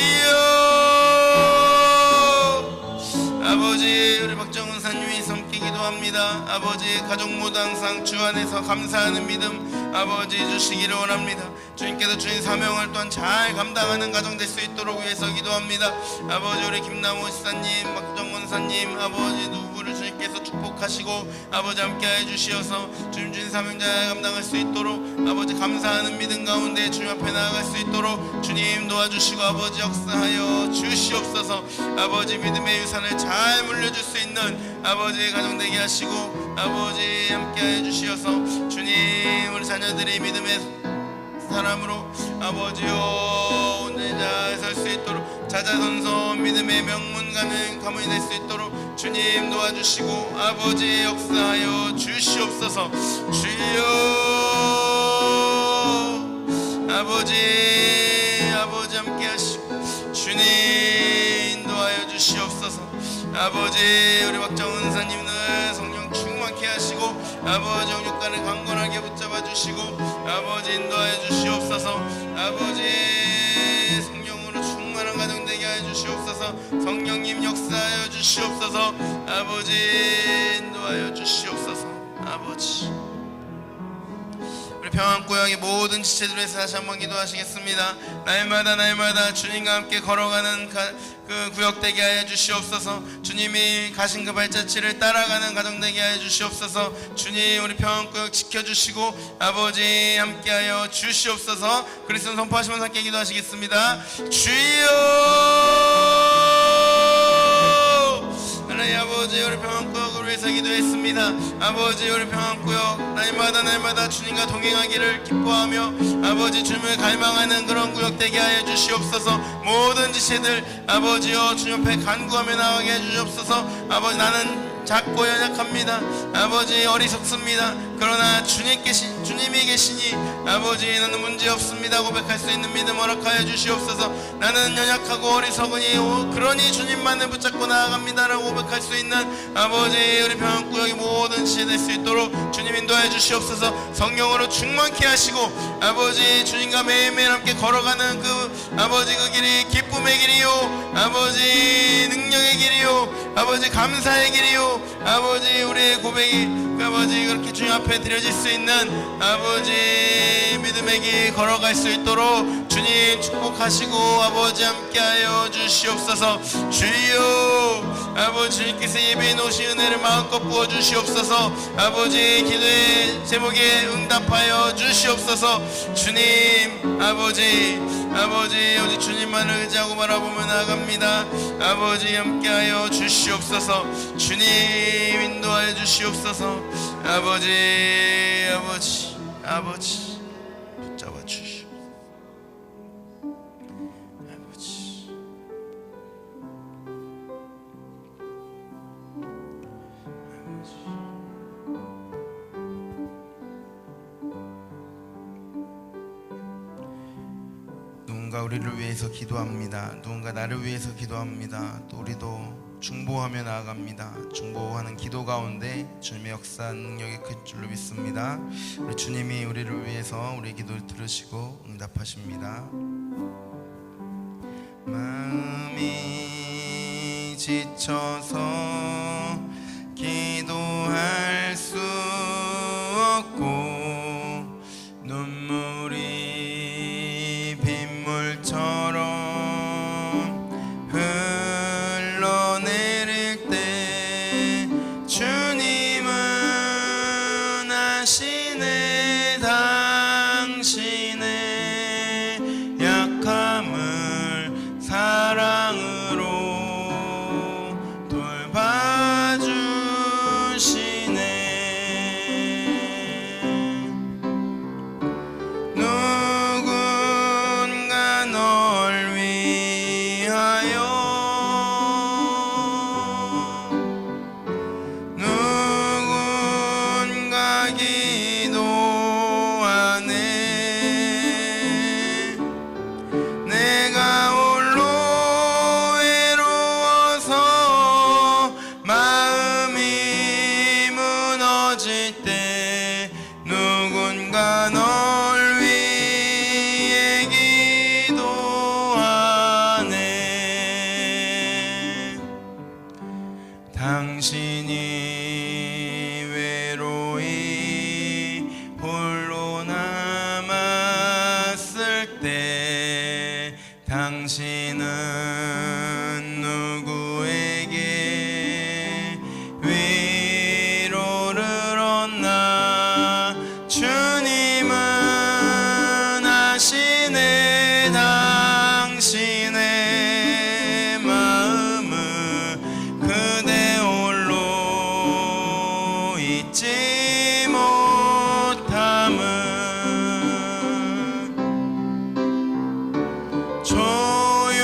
아버지 우리 박정훈 사님이 함께 기도합니다. 아버지 가족 모두 항상 주 안에서 감사하는 믿음 아버지 주시기를 원합니다. 주님께서 주신 사명을 또한 잘 감당하는 가정 될 수 있도록 위해서 기도합니다. 아버지 우리 김남호 집사님, 박정훈 사님 아버지 누구를 주님께서 축복하시고 아버지 함께 해주시어서 주님 주신 사명 잘 감당할 수 있도록 아버지 감사하는 믿음 가운데 주님 앞에 나아갈 수 있도록 주님 도와주시고 아버지 역사하여 주시옵소서. 아버지 믿음의 유산을 잘 물려줄 수 있는 아버지 가정 되게 하시고 아버지 함께 해주시어서 주님 우리 자녀들이 믿음의 사람으로 아버지요 온전히 잘 설 수 있도록 자자손손 믿음의 명문가는 가문이 될 수 있도록 주님 도와주시고 아버지 역사하여 주시옵소서. 주여 아버지 함께 하시고 주님 인도하여 주시옵소서. 아버지 우리 박정은 사님은 성령 충만케 하시고 아버지 영육간을 강건하게 붙잡아 주시고 아버지 인도하여 주시옵소서. 아버지 성령 주시옵소서. 성령님 역사하여 주시옵소서. 아버지 인도하여 주시옵소서. 아버지, 우리 평안구역의 모든 지체들을 위해서 다시 한번 기도하시겠습니다. 날마다 주님과 함께 걸어가는 그 구역 되게 하여 주시옵소서. 주님이 가신 그 발자취를 따라가는 가정 되게 하여 주시옵소서. 주님, 우리 평안구역 지켜주시고 아버지 함께하여 주시옵소서. 그리스도 선포하시면서 함께 기도하시겠습니다. 주여, 하나님 아버지, 우리 평안구역을 위해서 기도했습니다. 아버지, 우리 평안구역 날마다 주님과 동행하기를 기뻐하며 아버지 주님을 갈망하는 그런 구역 되게 하여 주시옵소서. 모든 지체들 아버지여 주님 앞에 간구하며 나가게 해 주시옵소서. 아버지, 나는 작고 연약합니다. 아버지, 어리석습니다. 그러나 주님이 계시니 아버지 나는 문제없습니다 고백할 수 있는 믿음 허락하여 주시옵소서. 나는 연약하고 어리석으니 그러니 주님만을 붙잡고 나아갑니다라고 고백할 수 있는 아버지, 우리 평안구역의 모든 지체 될 수 있도록 주님 인도하여 주시옵소서. 성령으로 충만케 하시고 아버지 주님과 매일매일 함께 걸어가는 그 아버지 그 길이 기쁨의 길이요, 아버지 능력의 길이요, 아버지 감사의 길이요, 아버지 우리의 고백이 아버지 그렇게 주님 앞에 드려질 수 있는 아버지 믿음의 길 걸어갈 수 있도록 주님 축복하시고 아버지 함께하여 주시옵소서. 주여, 아버지 주님께서 예배해 놓으신 은혜를 마음껏 부어주시옵소서. 아버지 기도의 제목에 응답하여 주시옵소서. 주님, 아버지 오직 주님만을 의지하고 바라보며 나아갑니다. 아버지 함께하여 주시옵소서. 주님 인도하여 주시옵소서. 아버지 붙잡아 주시옵소서. 아버지, 누군가 우리를 위해서 기도합니다. 누군가 나를 위해서 기도합니다. 또 우리도 중보하며 나아갑니다. 중보하는 기도 가운데 주님의 역사 능력이 클 줄로 믿습니다. 우리 주님이 우리를 위해서 우리의 기도를 들으시고 응답하십니다. 마음이 지쳐서 기도할 수 없고 눈물이 빗물처럼 흘러내릴 때 주님은 아시네. 당신의 약함을 사랑으로 돌봐주시네. 누군가 널 위하여 누군가 기도하네. 내가 홀로 외로워서 마음이 무너질 때 누군가 널 위해 기도하네. 당신이 외로이 홀로 남았을 때 당신은 누구에게 위로를 얻나. 주님은 아시네. 당신의 마음을 그대 홀로 잊지 못함을. 조용히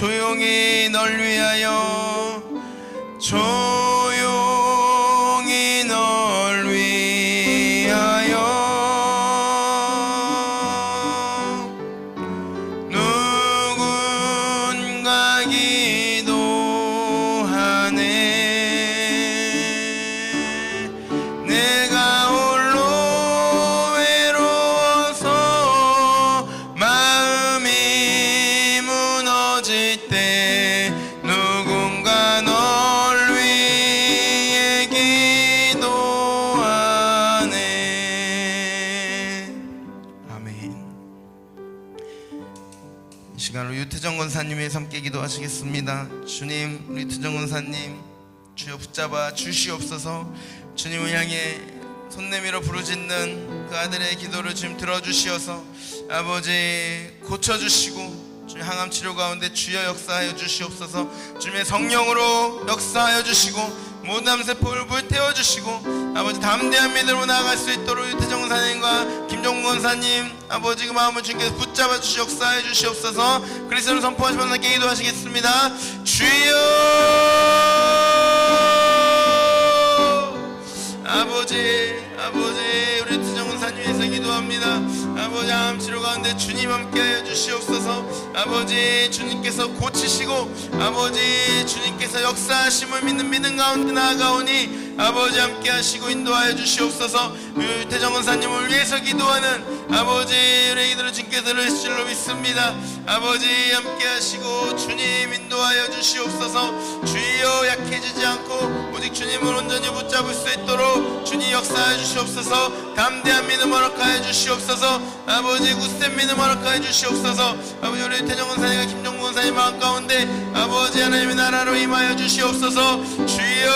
조용히 널 위하여 조용히 널 위하여 누군가 기도하네. 내가 홀로 외로워서 마음이 무너질 때 누군가 널 위해 기도하네. 아멘. 이 시간으로 유태정 권사님의 함께 기도하시겠습니다. 주님, 우리 유태정 권사님 주여 붙잡아 주시옵소서. 주님을 향해 손 내밀어 부르짖는 그 아들의 기도를 주님 들어주시어서 아버지 고쳐주시고 주님 항암 치료 가운데 주여 역사하여 주시옵소서. 주님의 성령으로 역사하여 주시고 모든 암세포를 불태워 주시고 아버지 담대한 믿음으로 나아갈 수 있도록 유태정 권사님과 김종근 권사님 아버지 그 마음을 주님께서 붙잡아 주시 역사해 주시옵소서. 그리스도를 선포하시면서 함께 기도하시겠습니다. 주여 아버지 우리 유태정 권사님 위해서 기도합니다. 아버지 암 치료 가운데 주님 함께하여 주시옵소서. 아버지 주님께서 고치시고 아버지 주님께서 역사하심을 믿는 믿음 가운데 나아가오니 아버지 함께하시고 인도하여 주시옵소서. 유태정 권사님을 위해서 기도하는 아버지 우리 기도를 주님께서 들으실 줄로 믿습니다. 아버지 함께하시고 주님 인도하여 주시옵소서. 주여 약해지지 않고 오직 주님을 온전히 붙잡을 수 있도록 주님 역사해 주시옵소서. 담대한 믿음 허락하여 주시옵소서. 아버지 굳센 믿음 허락하여 주시옵소서. 아버지 우리 유태정 권사님과 김종근 권사님 마음 가운데 아버지 하나님의 나라로 임하여 주시옵소서. 주여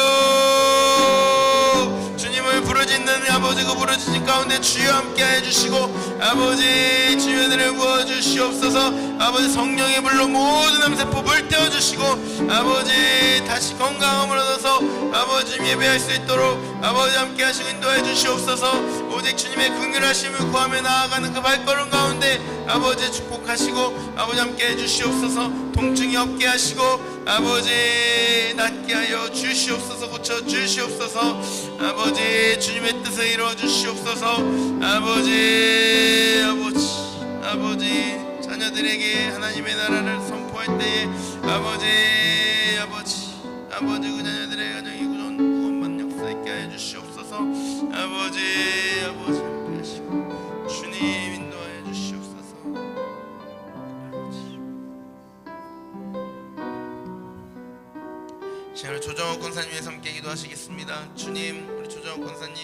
주님을 부르짖는 아버지 그 부르짖는 가운데 주여 함께해 주시고 아버지 주의 은혜를 부어주시옵소서. 아버지 성령의 불로 모든 암세포 불태워 주시고 아버지 다시 건강함을 얻어서 아버지 예배할 수 있도록 아버지 함께 하시고 인도해 주시옵소서. 오직 주님의 긍휼하심을 구하며 나아가는 그 발걸음 가운데 아버지 축복하시고 아버지 함께 해 주시옵소서. 통증이 없게 하시고 아버지 낫게 하여 주시옵소서. 고쳐 주시옵소서. 아버지 주님의 뜻을 이루어 주시옵소서. 아버지 자녀들에게 하나님의 나라를 선포할 때에 아버지 그 자녀들의 가정이 구원받는 역사 있게 하여 주시옵소서. 아버지 함께 하시고 주님 인도하여 주시옵소서. 시간을 조정옥 권사님 위해서 함께 기도하시겠습니다. 주님 우리 조정옥 권사님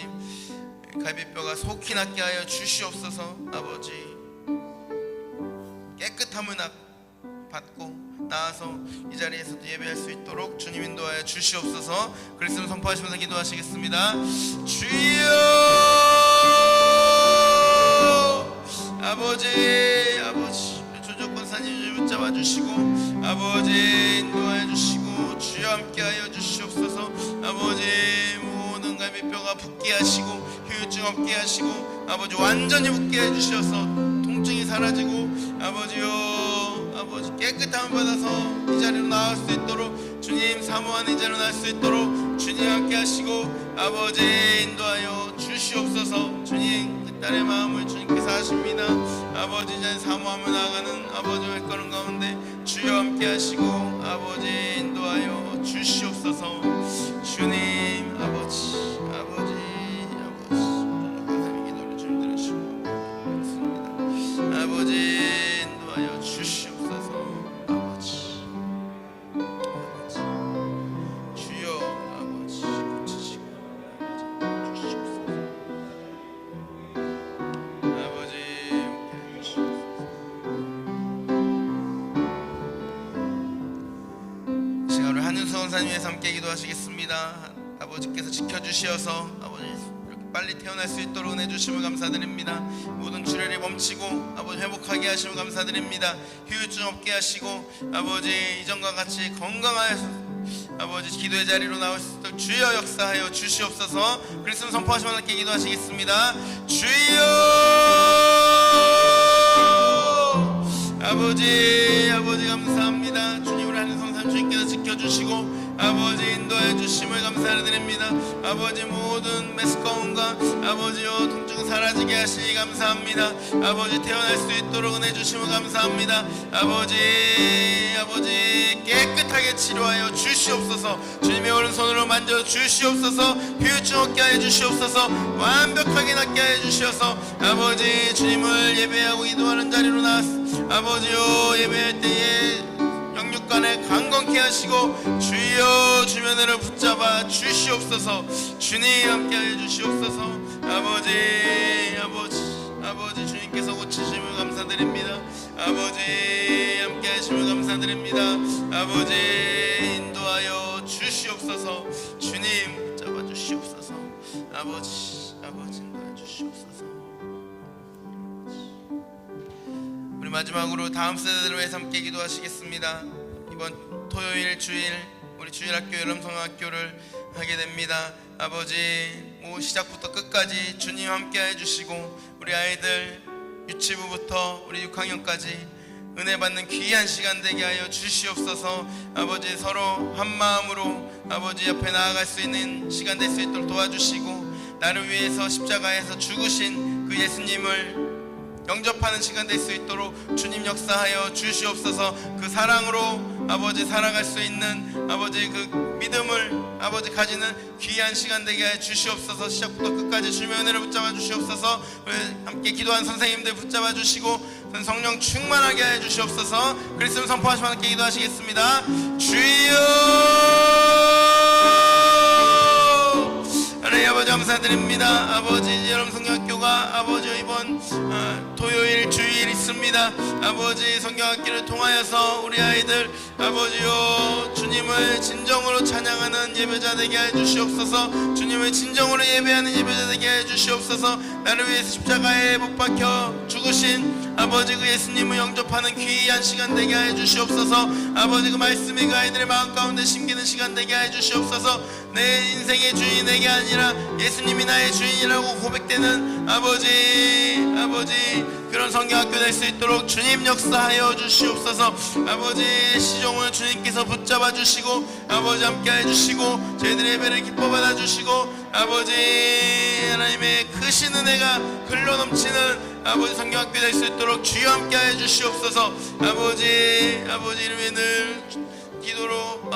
갈비뼈가 속히 낫게 하여 주시옵소서. 아버지 깨끗함을 받고 나아서 이 자리에서도 예배할 수 있도록 주님 인도하여 주시옵소서. 그리스도를 선포하시면서 기도하시겠습니다. 주여 아버지 조정 권사님 붙잡아 주시고 아버지 인도하여 주시고 주여 함께하여 주시옵소서. 아버지 모든 갈비뼈가 붓게 하시고 후유증 없게 하시고 아버지 완전히 붓게 해주셔서 통증이 사라지고 아버지 깨끗함을 받아서 이 자리로 나올 수 있도록 주님 사모하는 이 자리로 나올 수 있도록 주님 함께 하시고 아버지 인도하여 주시옵소서. 주님 그 딸의 마음을 주님께서 하십니다. 아버지 이제 사모하며 나아가는 아버지 발걸음 가운데 주여 함께 하시고 아버지 인도하여 주시옵소서. 주님 아버지 감사의 기도를 주님 들으시고 있습니다. 아버지 인도하여 주시옵소서. 아버지 주여 아버지 고치시고 주시옵소서. 아버지 함께 주시옵소서. 시간을 한윤수 원사님 위해서 함께 기도하시겠습니다. 아버지께서 지켜주시어서 아버지 이렇게 빨리 태어날 수 있도록 은혜 주심을 감사드립니다. 모든 출혈이 멈추고 아버지 회복하게 하심을 감사드립니다. 후유증 없게 하시고 아버지 이전과 같이 건강하여서 아버지 기도의 자리로 나올 수 있도록 주여 역사하여 주시옵소서. 그리스도 선포하시면 함께 기도하시겠습니다. 주여 아버지 감사합니다. 주님 주님께서 지켜주시고 아버지 인도하여 주심을 감사드립니다. 아버지 모든 메스꺼움과 아버지여 통증 사라지게 하시니 감사합니다. 아버지 태어날 수 있도록 은혜 주심을 감사합니다. 아버지 깨끗하게 치료하여 주시옵소서. 주님의 오른손으로 만져 주시옵소서. 후유증 없게 하여 주시옵소서. 완벽하게 낫게 하여 주시옵소서. 아버지 주님을 예배하고 기도하는 자리로 나왔습니다. 아버지요 예배할 때에 영육간에 강건케 하시고 주여 주면으로 붙잡아 주시옵소서. 주님 함께하여 주시옵소서. 아버지 주님께서 고치심을 감사드립니다. 아버지 함께하심을 감사드립니다. 아버지 인도하여 주시옵소서. 주님 붙잡아 주시옵소서. 아버지 인도하여 주시옵소서. 우리 마지막으로 다음 세대들을 위해서 함께 기도하시겠습니다. 이번 토요일 주일 우리 주일학교 여름성학교를 하게 됩니다. 아버지 시작부터 끝까지 주님 함께해 주시고 우리 아이들 유치부부터 우리 6학년까지 은혜 받는 귀한 시간 되게 하여 주시옵소서. 아버지 서로 한 마음으로 아버지 옆에 나아갈 수 있는 시간 될 수 있도록 도와주시고 나를 위해서 십자가에서 죽으신 그 예수님을 영접하는 시간 될 수 있도록 주님 역사하여 주시옵소서. 그 사랑으로 아버지 살아갈 수 있는 아버지 그 믿음을 아버지 가지는 귀한 시간 되게 해 주시옵소서. 시작부터 끝까지 주님의 은혜를 붙잡아 주시옵소서. 함께 기도한 선생님들 붙잡아 주시고 성령 충만하게 해 주시옵소서. 그리스도를 선포하시면 함께 기도하시겠습니다. 주여 하나님 아버지 감사드립니다. 아버지 여러분 성경학교가 아버지 이번 토요일 주일 있습니다. 아버지 성경학교를 통하여서 우리 아이들 아버지요 주님을 진정으로 찬양하는 예배자 되게 해 주시옵소서. 주님을 진정으로 예배하는 예배자 되게 해 주시옵소서. 나를 위해서 십자가에 못 박혀 죽으신 아버지 그 예수님을 영접하는 귀한 시간 되게 해 주시옵소서. 아버지 그 말씀이 그 아이들의 마음 가운데 심기는 시간 되게 해 주시옵소서. 내 인생의 주인이 내게 아니라 예수님이 나의 주인이라고 고백되는 아버지 그런 성경학교 될 수 있도록 주님 역사하여 주시옵소서. 아버지 시종을 주님께서 붙잡아 주시고 아버지 함께 해주시고 저희들의 예배를 기뻐 받아 주시고 아버지 하나님의 크신 은혜가 흘러넘치는 아버지 성경학교 될 수 있도록 주여 함께 해주시옵소서. 아버지 이름에 늘 기도로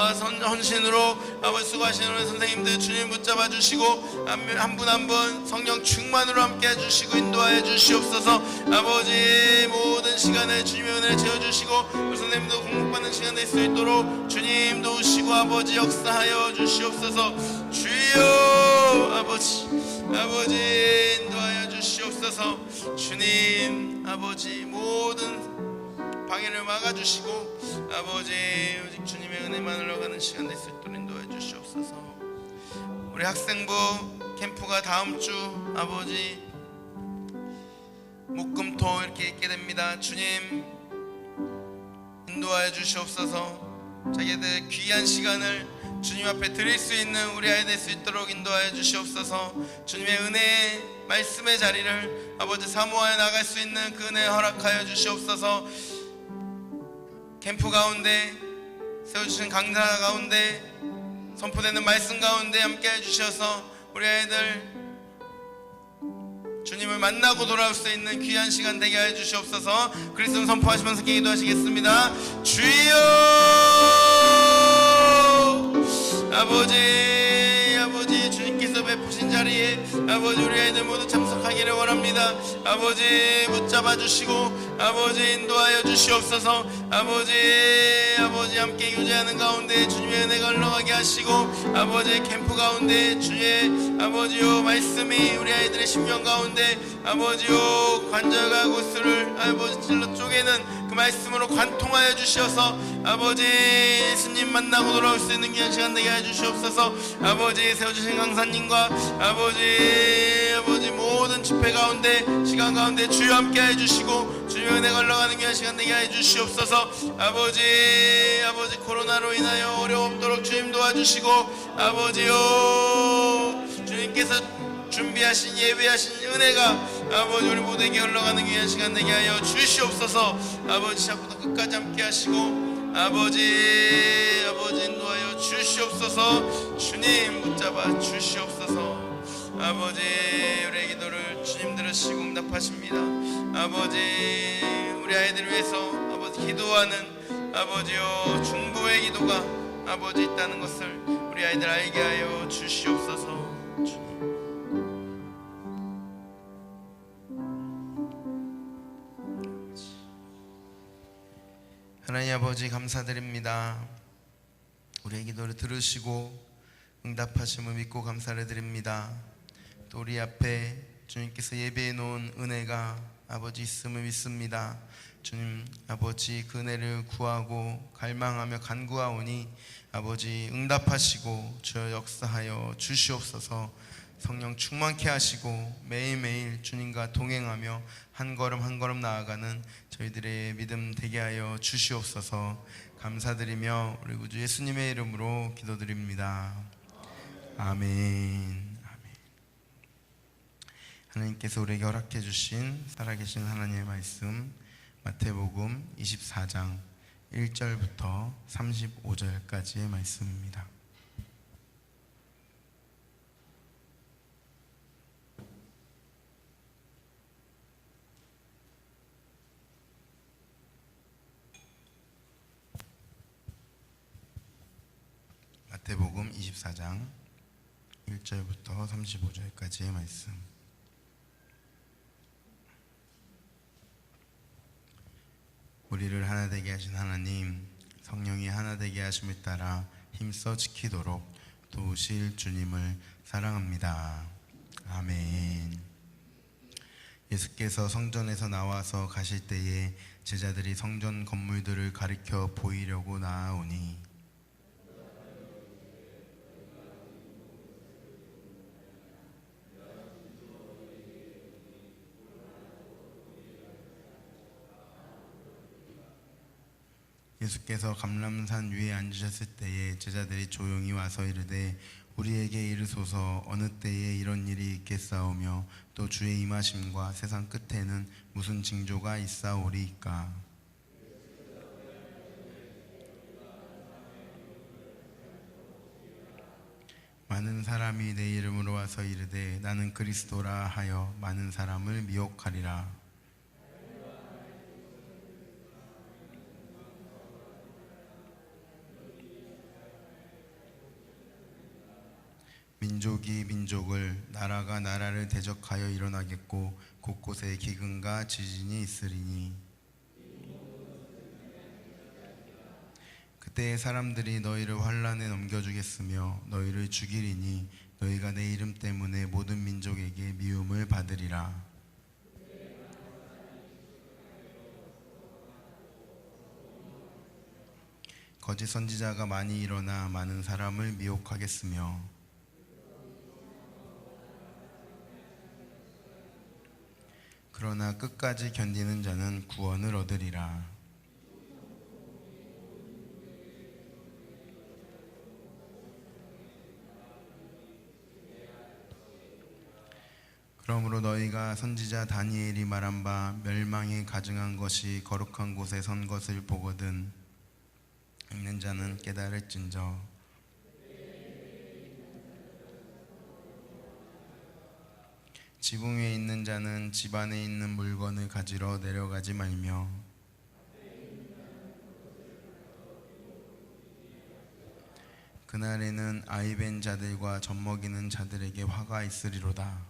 헌신으로 아버지 수고하시는 우리 선생님들 주님 붙잡아 주시고 한 분 한 분 성령 충만으로 함께 해주시고 인도하여 주시옵소서. 아버지 모든 시간을 주님의 은혜를 채워주시고 우리 선생님도 공급받는 시간 될 수 있도록 주님 도우시고 아버지 역사하여 주시옵소서. 주여 아버지 인도하여 주시옵소서. 주님 아버지 모든 방해를 막아주시고 아버지 오직 주님의 은혜만 흘러가는 시간 될 수 있도록 인도해 주시옵소서. 우리 학생부 캠프가 다음 주 아버지 목금토 이렇게 있게 됩니다. 주님 인도하여 주시옵소서. 자기들 귀한 시간을 주님 앞에 드릴 수 있는 우리 아이 될 수 있도록 인도하여 주시옵소서. 주님의 은혜 말씀의 자리를 아버지 사모하여 나갈 수 있는 그 은혜 허락하여 주시옵소서. 캠프 가운데 세워주신 강사 가운데 선포되는 말씀 가운데 함께 해주셔서 우리 아이들 주님을 만나고 돌아올 수 있는 귀한 시간 되게 해주시옵소서. 그리스도 선포하시면서 기도하시겠습니다. 주여 아버지 주님께서 베푸신 자리에 아버지 우리 아이들 모두 참석하기를 원합니다. 아버지 붙잡아 주시고 아버지 인도하여 주시옵소서. 아버지 함께 교제하는 가운데 주님의 은혜가 흘러가게 하시고 아버지 캠프 가운데 주의 아버지요 말씀이 우리 아이들의 심령 가운데 아버지요 관절과 구슬을 아버지 찔러 쪼개는 그 말씀으로 관통하여 주시어서 아버지 예수님 만나고 돌아올 수 있는 귀한 시간 되게 해주시옵소서. 아버지 세워주신 강사님과 아버지 모든 집회 가운데 시간 가운데 주여 함께 해주시고 주님의 은혜가 흘러가는 귀한 시간 되게 해주시옵소서. 아버지 코로나로 인하여 어려움 없도록 주님 도와주시고 아버지요 주님께서 준비하신 예배하신 은혜가 아버지 우리 모두에게 흘러가는 귀한 시간 되게 하여 주시옵소서. 아버지 시작부터 끝까지 함께 하시고 아버지 인도하여 주시옵소서. 주님 붙잡아 주시옵소서. 아버지 우리의 기도를 주님 들으시고 응답하십니다. 아버지 우리 아이들 위해서 아버지 기도하는 아버지여 중보의 기도가 아버지 있다는 것을 우리 아이들 알게 하여 주시옵소서. 주님. 하나님 아버지 감사드립니다. 우리의 기도를 들으시고 응답하심을 믿고 감사를 드립니다. 또 우리 앞에 주님께서 예배해 놓은 은혜가 아버지 있음을 믿습니다. 주님 아버지 그 은혜를 구하고 갈망하며 간구하오니 아버지 응답하시고 주여 역사하여 주시옵소서. 성령 충만케 하시고 매일매일 주님과 동행하며 한 걸음 한 걸음 나아가는 저희들의 믿음 되게 하여 주시옵소서. 감사드리며 우리 구주 예수님의 이름으로 기도드립니다. 아멘. 하나님께서 우리에게 허락해 주신 살아계신 하나님의 말씀 마태복음 24장 1절부터 35절까지의 말씀입니다. 마태복음 24장 1절부터 35절까지의 말씀. 우리를 하나 되게 하신 하나님, 성령이 하나 되게 하심을 따라 힘써 지키도록 도우실 주님을 사랑합니다. 아멘. 예수께서 성전에서 나와서 가실 때에 제자들이 성전 건물들을 가리켜 보이려고 나아오니 예수께서 감람산 위에 앉으셨을 때에 제자들이 조용히 와서 이르되 우리에게 이르소서 어느 때에 이런 일이 있겠사오며 또 주의 임하심과 세상 끝에는 무슨 징조가 있사오리이까. 많은 사람이 내 이름으로 와서 이르되 나는 그리스도라 하여 많은 사람을 미혹하리라. 민족이 민족을, 나라가 나라를 대적하여 일어나겠고 곳곳에 기근과 지진이 있으리니 그때에 사람들이 너희를 환난에 넘겨주겠으며 너희를 죽이리니 너희가 내 이름 때문에 모든 민족에게 미움을 받으리라. 거짓 선지자가 많이 일어나 많은 사람을 미혹하겠으며 그러나 끝까지 견디는 자는 구원을 얻으리라. 그러므로 너희가 선지자 다니엘이 말한 바 멸망이 가증한 것이 거룩한 곳에 선 것을 보거든 읽는 자는 깨달을진저 지붕 위에 있는 자는 집 안에 있는 물건을 가지러 내려가지 말며 그날에는 아이벤 자들과 젖먹이는 자들에게 화가 있으리로다.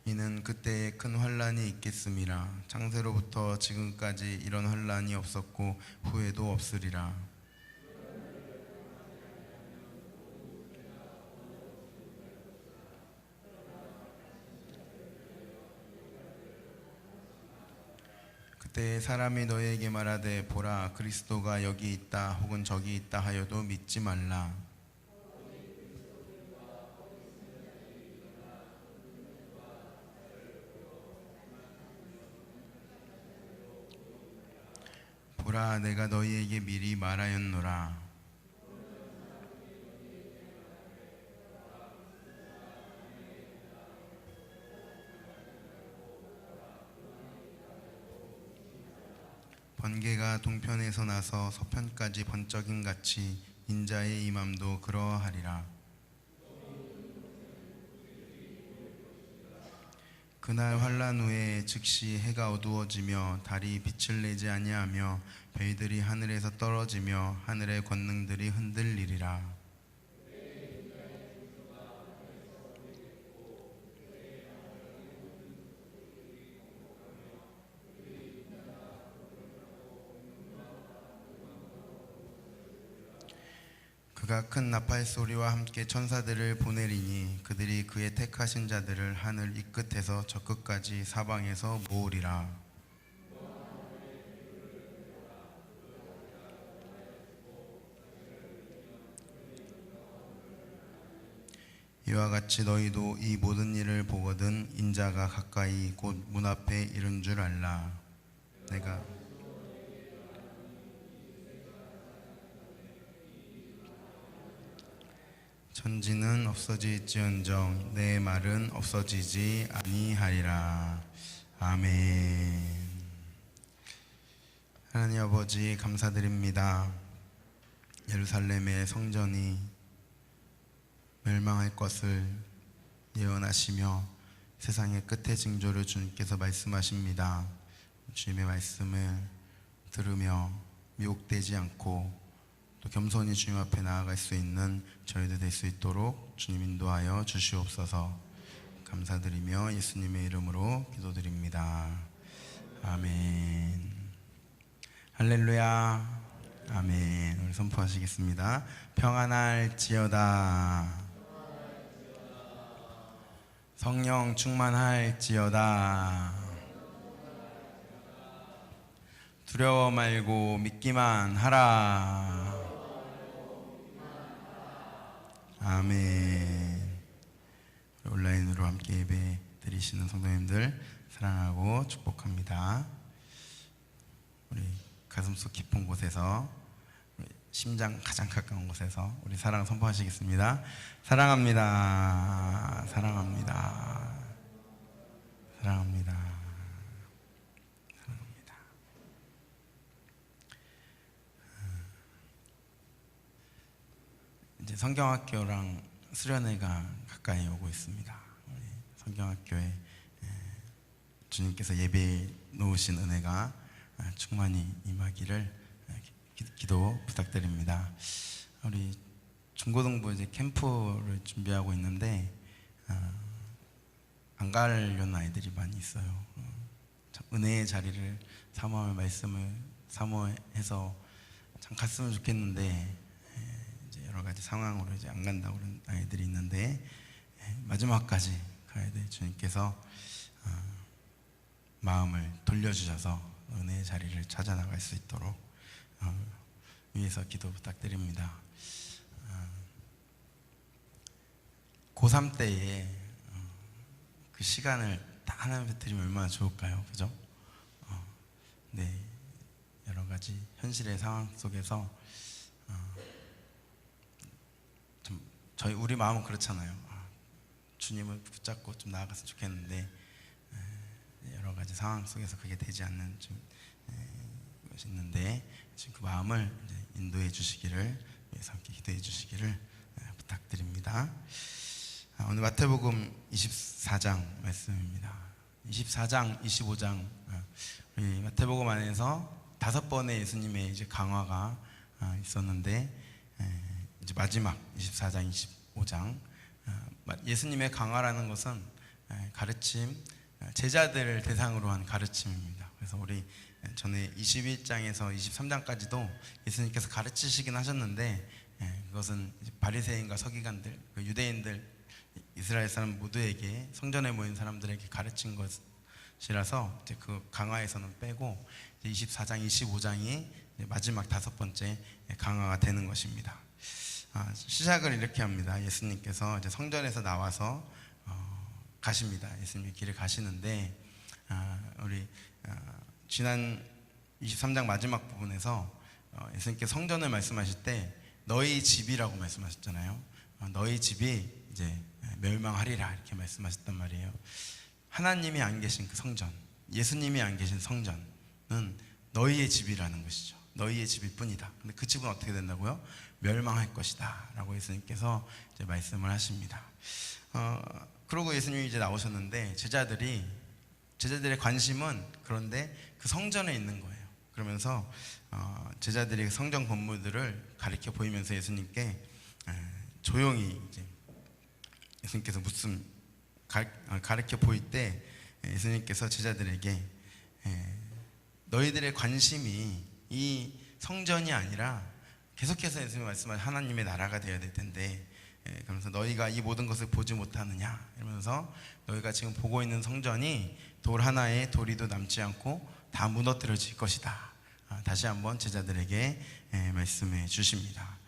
이는 그때에 큰 환난이 있겠음이라. 창세로부터 지금까지 이런 환난이 없었고 후에도 없으리라. 그때 사람이 너희에게 말하되 보라 그리스도가 여기 있다 혹은 저기 있다 하여도 믿지 말라. 보라 내가 너희에게 미리 말하였노라. 번개가 동편에서 나서 서편까지 번쩍임 같이 인자의 임함도 그러하리라. 그날 환란 후에 즉시 해가 어두워지며 달이 빛을 내지 아니하며 별들이 하늘에서 떨어지며 하늘의 권능들이 흔들리리라. 그가 큰 나팔 소리와 함께 천사들을 보내리니 그들이 그의 택하신 자들을 하늘 이 끝에서 저 끝까지 사방에서 모으리라. 이와 같이 너희도 이 모든 일을 보거든 인자가 가까이 곧 문 앞에 이른 줄 알라. 내가 천지는 없어질지언정 내 말은 없어지지 아니하리라. 아멘. 하나님 아버지 감사드립니다. 예루살렘의 성전이 멸망할 것을 예언하시며 세상의 끝의 징조를 주님께서 말씀하십니다. 주님의 말씀을 들으며 미혹되지 않고 또 겸손히 주님 앞에 나아갈 수 있는 저희들 될 수 있도록 주님 인도하여 주시옵소서. 감사드리며 예수님의 이름으로 기도드립니다. 아멘. 할렐루야. 아멘. 우리 선포하시겠습니다. 평안할지어다. 성령 충만할지어다. 두려워 말고 믿기만 하라. 아멘. 온라인으로 함께 예배 드리시는 성도님들 사랑하고 축복합니다. 우리 가슴속 깊은 곳에서, 우리 심장 가장 가까운 곳에서 우리 사랑 선포하시겠습니다. 사랑합니다. 사랑합니다. 사랑합니다. 사랑합니다. 이제 성경학교랑 수련회가 가까이 오고 있습니다. 우리 성경학교에 주님께서 예배에 놓으신 은혜가 충만히 임하기를 기도 부탁드립니다. 우리 중고등부 이제 캠프를 준비하고 있는데 안 가려는 아이들이 많이 있어요. 참 은혜의 자리를 사모하며 말씀을 사모해서 참 갔으면 좋겠는데 이제 여러 가지 상황으로 이제 안 간다고 그런 아이들이 있는데 마지막까지 가야 돼. 주님께서 마음을 돌려주셔서 은혜의 자리를 찾아 나갈 수 있도록 위에서 기도 부탁드립니다. 고3 때에 그 시간을 다 하나님께 드리면 얼마나 좋을까요? 그죠? 네, 여러 가지 현실의 상황 속에서 좀 우리 마음은 그렇잖아요. 주님을 붙잡고 좀 나아갔으면 좋겠는데 여러 가지 상황 속에서 그게 되지 않는 것이 있는데 지금 그 마음을 이제 인도해 주시기를, 위해서 함께 기도해 주시기를 부탁드립니다. 오늘 마태복음 24장 말씀입니다. 24장, 25장 우리 마태복음 안에서 5번의 예수님의 이제 강화가 있었는데 이제 마지막 24장, 25장 예수님의 강화라는 것은 가르침, 제자들을 대상으로 한 가르침입니다. 그래서 우리 전에 21장에서 23장까지도 예수님께서 가르치시긴 하셨는데 그것은 바리새인과 서기관들, 유대인들, 이스라엘 사람 모두에게, 성전에 모인 사람들에게 가르친 것이라서 이제 그 강화에서는 빼고 이제 24장, 25장이 마지막 5번째 강화가 되는 것입니다. 시작을 이렇게 합니다. 예수님께서 이제 성전에서 나와서 가십니다. 예수님의 길을 가시는데 우리 지난 23장 마지막 부분에서 예수님께서 성전을 말씀하실 때 너희 집이라고 말씀하셨잖아요. 너희 집이 이제 멸망하리라 이렇게 말씀하셨단 말이에요. 하나님이 안 계신 그 성전, 예수님이 안 계신 성전은 너희의 집이라는 것이죠. 너희의 집일 뿐이다. 근데 그 집은 어떻게 된다고요? 멸망할 것이다 라고 예수님께서 이제 말씀을 하십니다. 그러고 예수님이 이제 나오셨는데 제자들의 관심은 그런데 그 성전에 있는 거예요. 그러면서 제자들이 성전 건물들을 가리켜 보이면서 예수님께 조용히 이제 예수님께서 가리켜 보일 때 예수님께서 제자들에게 너희들의 관심이 이 성전이 아니라 계속해서 예수님이 말씀하신 하나님의 나라가 되어야 될 텐데 그러면서 너희가 이 모든 것을 보지 못하느냐 이러면서 너희가 지금 보고 있는 성전이 돌 하나에 도리도 남지 않고 다 무너뜨려질 것이다. 다시 한번 제자들에게 말씀해 주십니다.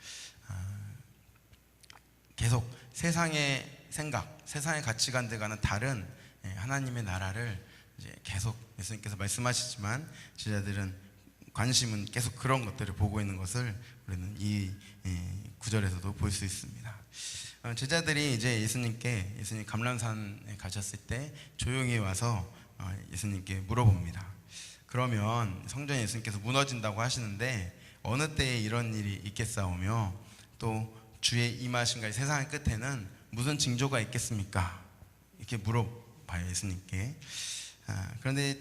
계속 세상의 생각, 세상의 가치관들과는 다른 하나님의 나라를 이제 계속 예수님께서 말씀하시지만 제자들은 관심은 계속 그런 것들을 보고 있는 것을 우리는 이 구절에서도 볼 수 있습니다. 제자들이 이제 예수님 감람산에 가셨을 때 조용히 와서 예수님께 물어봅니다. 그러면 성전이 예수님께서 무너진다고 하시는데 어느 때에 이런 일이 있겠사오며 또 주의 임하신가 세상의 끝에는 무슨 징조가 있겠습니까? 이렇게 물어봐요 예수님께. 그런데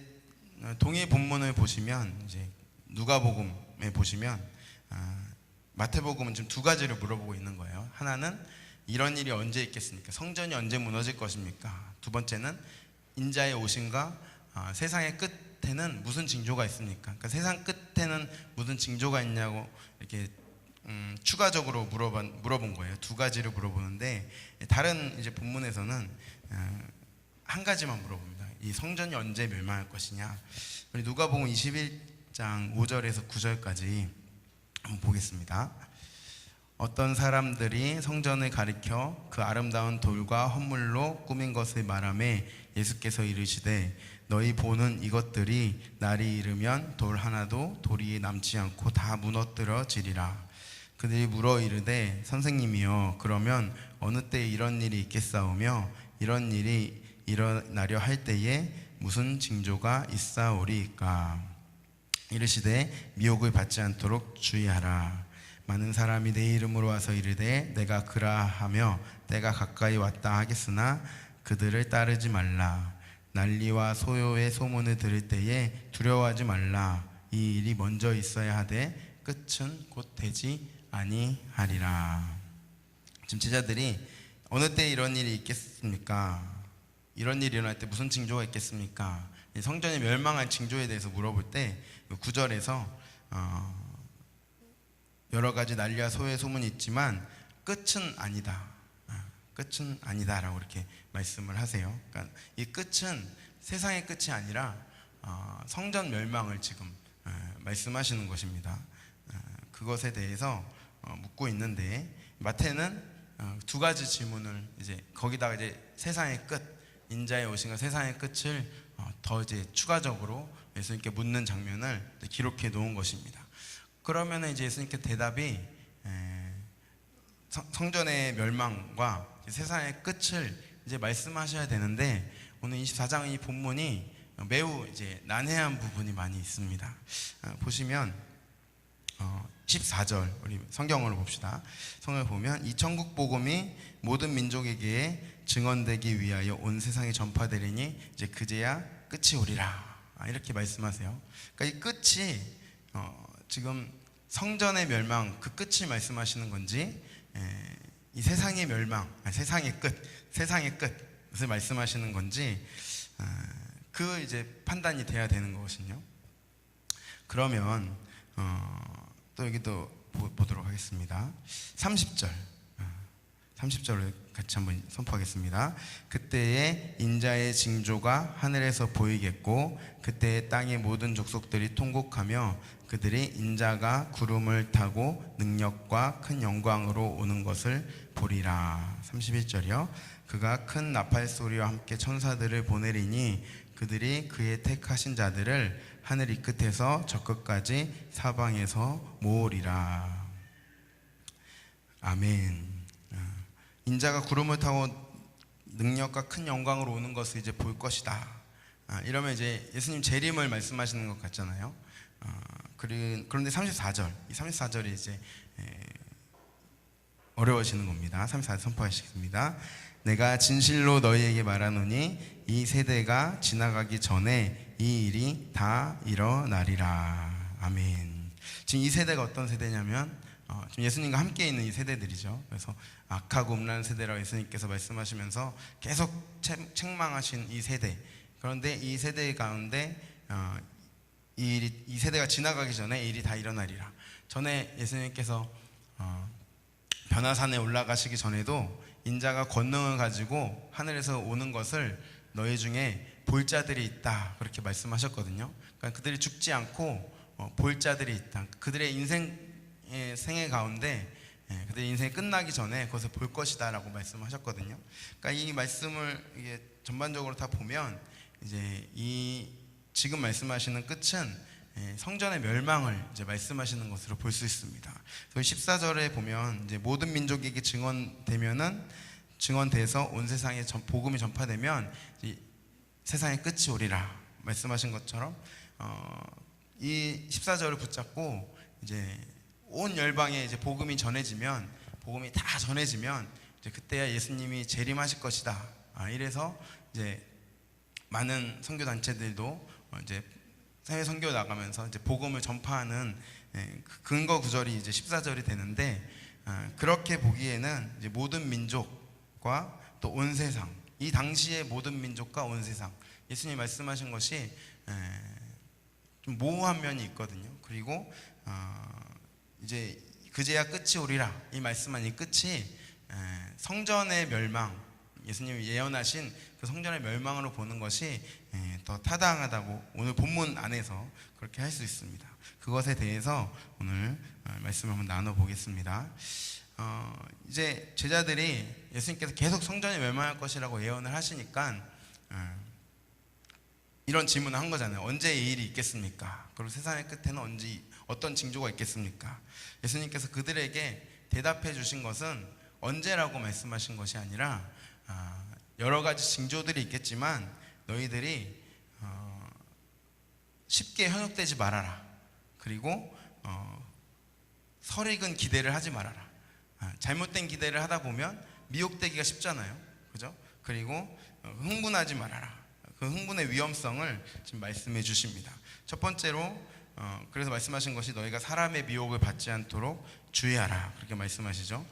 동일 본문을 보시면 이제 누가복음에 보시면 마태복음은 지금 두 가지를 물어보고 있는 거예요. 하나는 이런 일이 언제 있겠습니까? 성전이 언제 무너질 것입니까? 두 번째는 인자의 오심과 세상의 끝에는 무슨 징조가 있습니까? 그러니까 세상 끝에는 무슨 징조가 있냐고 이렇게 추가적으로 물어본 거예요. 두 가지를 물어보는데 다른 이제 본문에서는 한 가지만 물어봅니다. 이 성전이 언제 멸망할 것이냐. 우리 누가복음 21장 5절에서 9절까지 한번 보겠습니다. 어떤 사람들이 성전을 가리켜 그 아름다운 돌과 헌물로 꾸민 것을 말하매 예수께서 이르시되 너희 보는 이것들이 날이 이르면 돌 하나도 도리에 남지 않고 다 무너뜨려지리라. 그들이 물어 이르되 선생님이여 그러면 어느 때에 이런 일이 있겠사오며 이런 일이 일어나려 할 때에 무슨 징조가 있사오리까. 이르시되 미혹을 받지 않도록 주의하라. 많은 사람이 내 이름으로 와서 이르되 내가 그라하며 때가 가까이 왔다 하겠으나 그들을 따르지 말라. 난리와 소요의 소문을 들을 때에 두려워하지 말라. 이 일이 먼저 있어야 하되 끝은 곧 되지 아니하리라. 지금 제자들이 어느 때 이런 일이 있겠습니까? 이런 일이 일어날 때 무슨 징조가 있겠습니까? 성전이 멸망할 징조에 대해서 물어볼 때 9절에서 여러 가지 난리와 소의 소문이 있지만 끝은 아니다. 끝은 아니다라고 이렇게 말씀을 하세요. 그러니까 이 끝은 세상의 끝이 아니라 성전 멸망을 지금 말씀하시는 것입니다. 그것에 대해서 묻고 있는데 마태는 두 가지 질문을 이제 거기다가 이제 세상의 끝, 인자의 오심과 세상의 끝을 더 이제 추가적으로 예수님께 묻는 장면을 기록해 놓은 것입니다. 그러면 이제 예수님께 대답이 성전의 멸망과 세상의 끝을 이제 말씀하셔야 되는데 오늘 24장 이 본문이 매우 이제 난해한 부분이 많이 있습니다. 보시면 14절 우리 성경으로 봅시다. 성경을 보면 이 천국 복음이 모든 민족에게 증언되기 위하여 온 세상에 전파되리니 이제 그제야 끝이 오리라. 이렇게 말씀하세요. 그러니까 이 끝이 지금 성전의 멸망 그 끝을 말씀하시는 건지 이 세상의 멸망, 세상의 끝을 말씀하시는 건지 그 이제 판단이 돼야 되는 것이거든요. 그러면 또 여기 또 보도록 하겠습니다. 30절을 같이 한번 선포하겠습니다. 그때에 인자의 징조가 하늘에서 보이겠고 그때에 땅의 모든 족속들이 통곡하며 그들이 인자가 구름을 타고 능력과 큰 영광으로 오는 것을 보리라. 31절이요. 그가 큰 나팔 소리와 함께 천사들을 보내리니 그들이 그의 택하신 자들을 하늘 이 끝에서 저 끝까지 사방에서 모으리라. 아멘. 인자가 구름을 타고 능력과 큰 영광으로 오는 것을 이제 볼 것이다. 이러면 이제 예수님 재림을 말씀하시는 것 같잖아요. 그런데 34절, 이 34절이 이제 어려워지는 겁니다. 34절 선포하시겠습니다. 내가 진실로 너희에게 말하노니 이 세대가 지나가기 전에 이 일이 다 일어나리라. 아멘. 지금 이 세대가 어떤 세대냐면 지금 예수님과 함께 있는 이 세대들이죠. 그래서 악하고 음란한 세대라고 예수님께서 말씀하시면서 계속 책망하신 이 세대. 그런데 이 세대 가운데 이 세대가 지나가기 전에 이 일이 다 일어나리라. 전에 예수님께서 변화산에 올라가시기 전에도 인자가 권능을 가지고 하늘에서 오는 것을 너희 중에 볼 자들이 있다, 그렇게 말씀하셨거든요. 그러니까 그들이 죽지 않고 볼 자들이 있다. 그들의 생애 가운데 그들의 인생이 끝나기 전에 그것을 볼 것이다 라고 말씀하셨거든요. 그러니까 이 말씀을 이게 전반적으로 다 보면 이제 이 지금 말씀하시는 끝은 성전의 멸망을 이제 말씀하시는 것으로 볼 수 있습니다. 14절에 보면 이제 모든 민족에게 증언돼서 온 세상에 복음이 전파되면 세상의 끝이 오리라 말씀하신 것처럼 이 14절을 붙잡고 이제 온 열방에 이제 복음이 전해지면 이제 그때야 예수님이 재림하실 것이다. 이래서 이제 많은 선교 단체들도 이제 해외 선교 나가면서 이제 복음을 전파하는 근거 구절이 이제 14절이 되는데, 그렇게 보기에는 이제 모든 민족과 또 온 세상, 이 당시의 모든 민족과 온 세상, 예수님이 말씀하신 것이 좀 모호한 면이 있거든요. 그리고 이제 그제야 끝이 오리라, 이 말씀한 이 끝이 성전의 멸망, 예수님이 예언하신 그 성전의 멸망으로 보는 것이 더 타당하다고 오늘 본문 안에서 그렇게 할 수 있습니다. 그것에 대해서 오늘 말씀을 한번 나눠보겠습니다. 이제 제자들이 예수님께서 계속 성전이 멸망할 것이라고 예언을 하시니까 이런 질문을 한 거잖아요. 언제 이 일이 있겠습니까? 그리고 세상의 끝에는 언제 어떤 징조가 있겠습니까? 예수님께서 그들에게 대답해 주신 것은 언제라고 말씀하신 것이 아니라 여러 가지 징조들이 있겠지만 너희들이 쉽게 현혹되지 말아라. 그리고 설익은 기대를 하지 말아라. 잘못된 기대를 하다 보면 미혹되기가 쉽잖아요. 그죠? 그리고 흥분하지 말아라. 그 흥분의 위험성을 지금 말씀해 주십니다. 첫 번째로 그래서 말씀하신 것이 너희가 사람의 미혹을 받지 않도록 주의하라, 그렇게 말씀하시죠.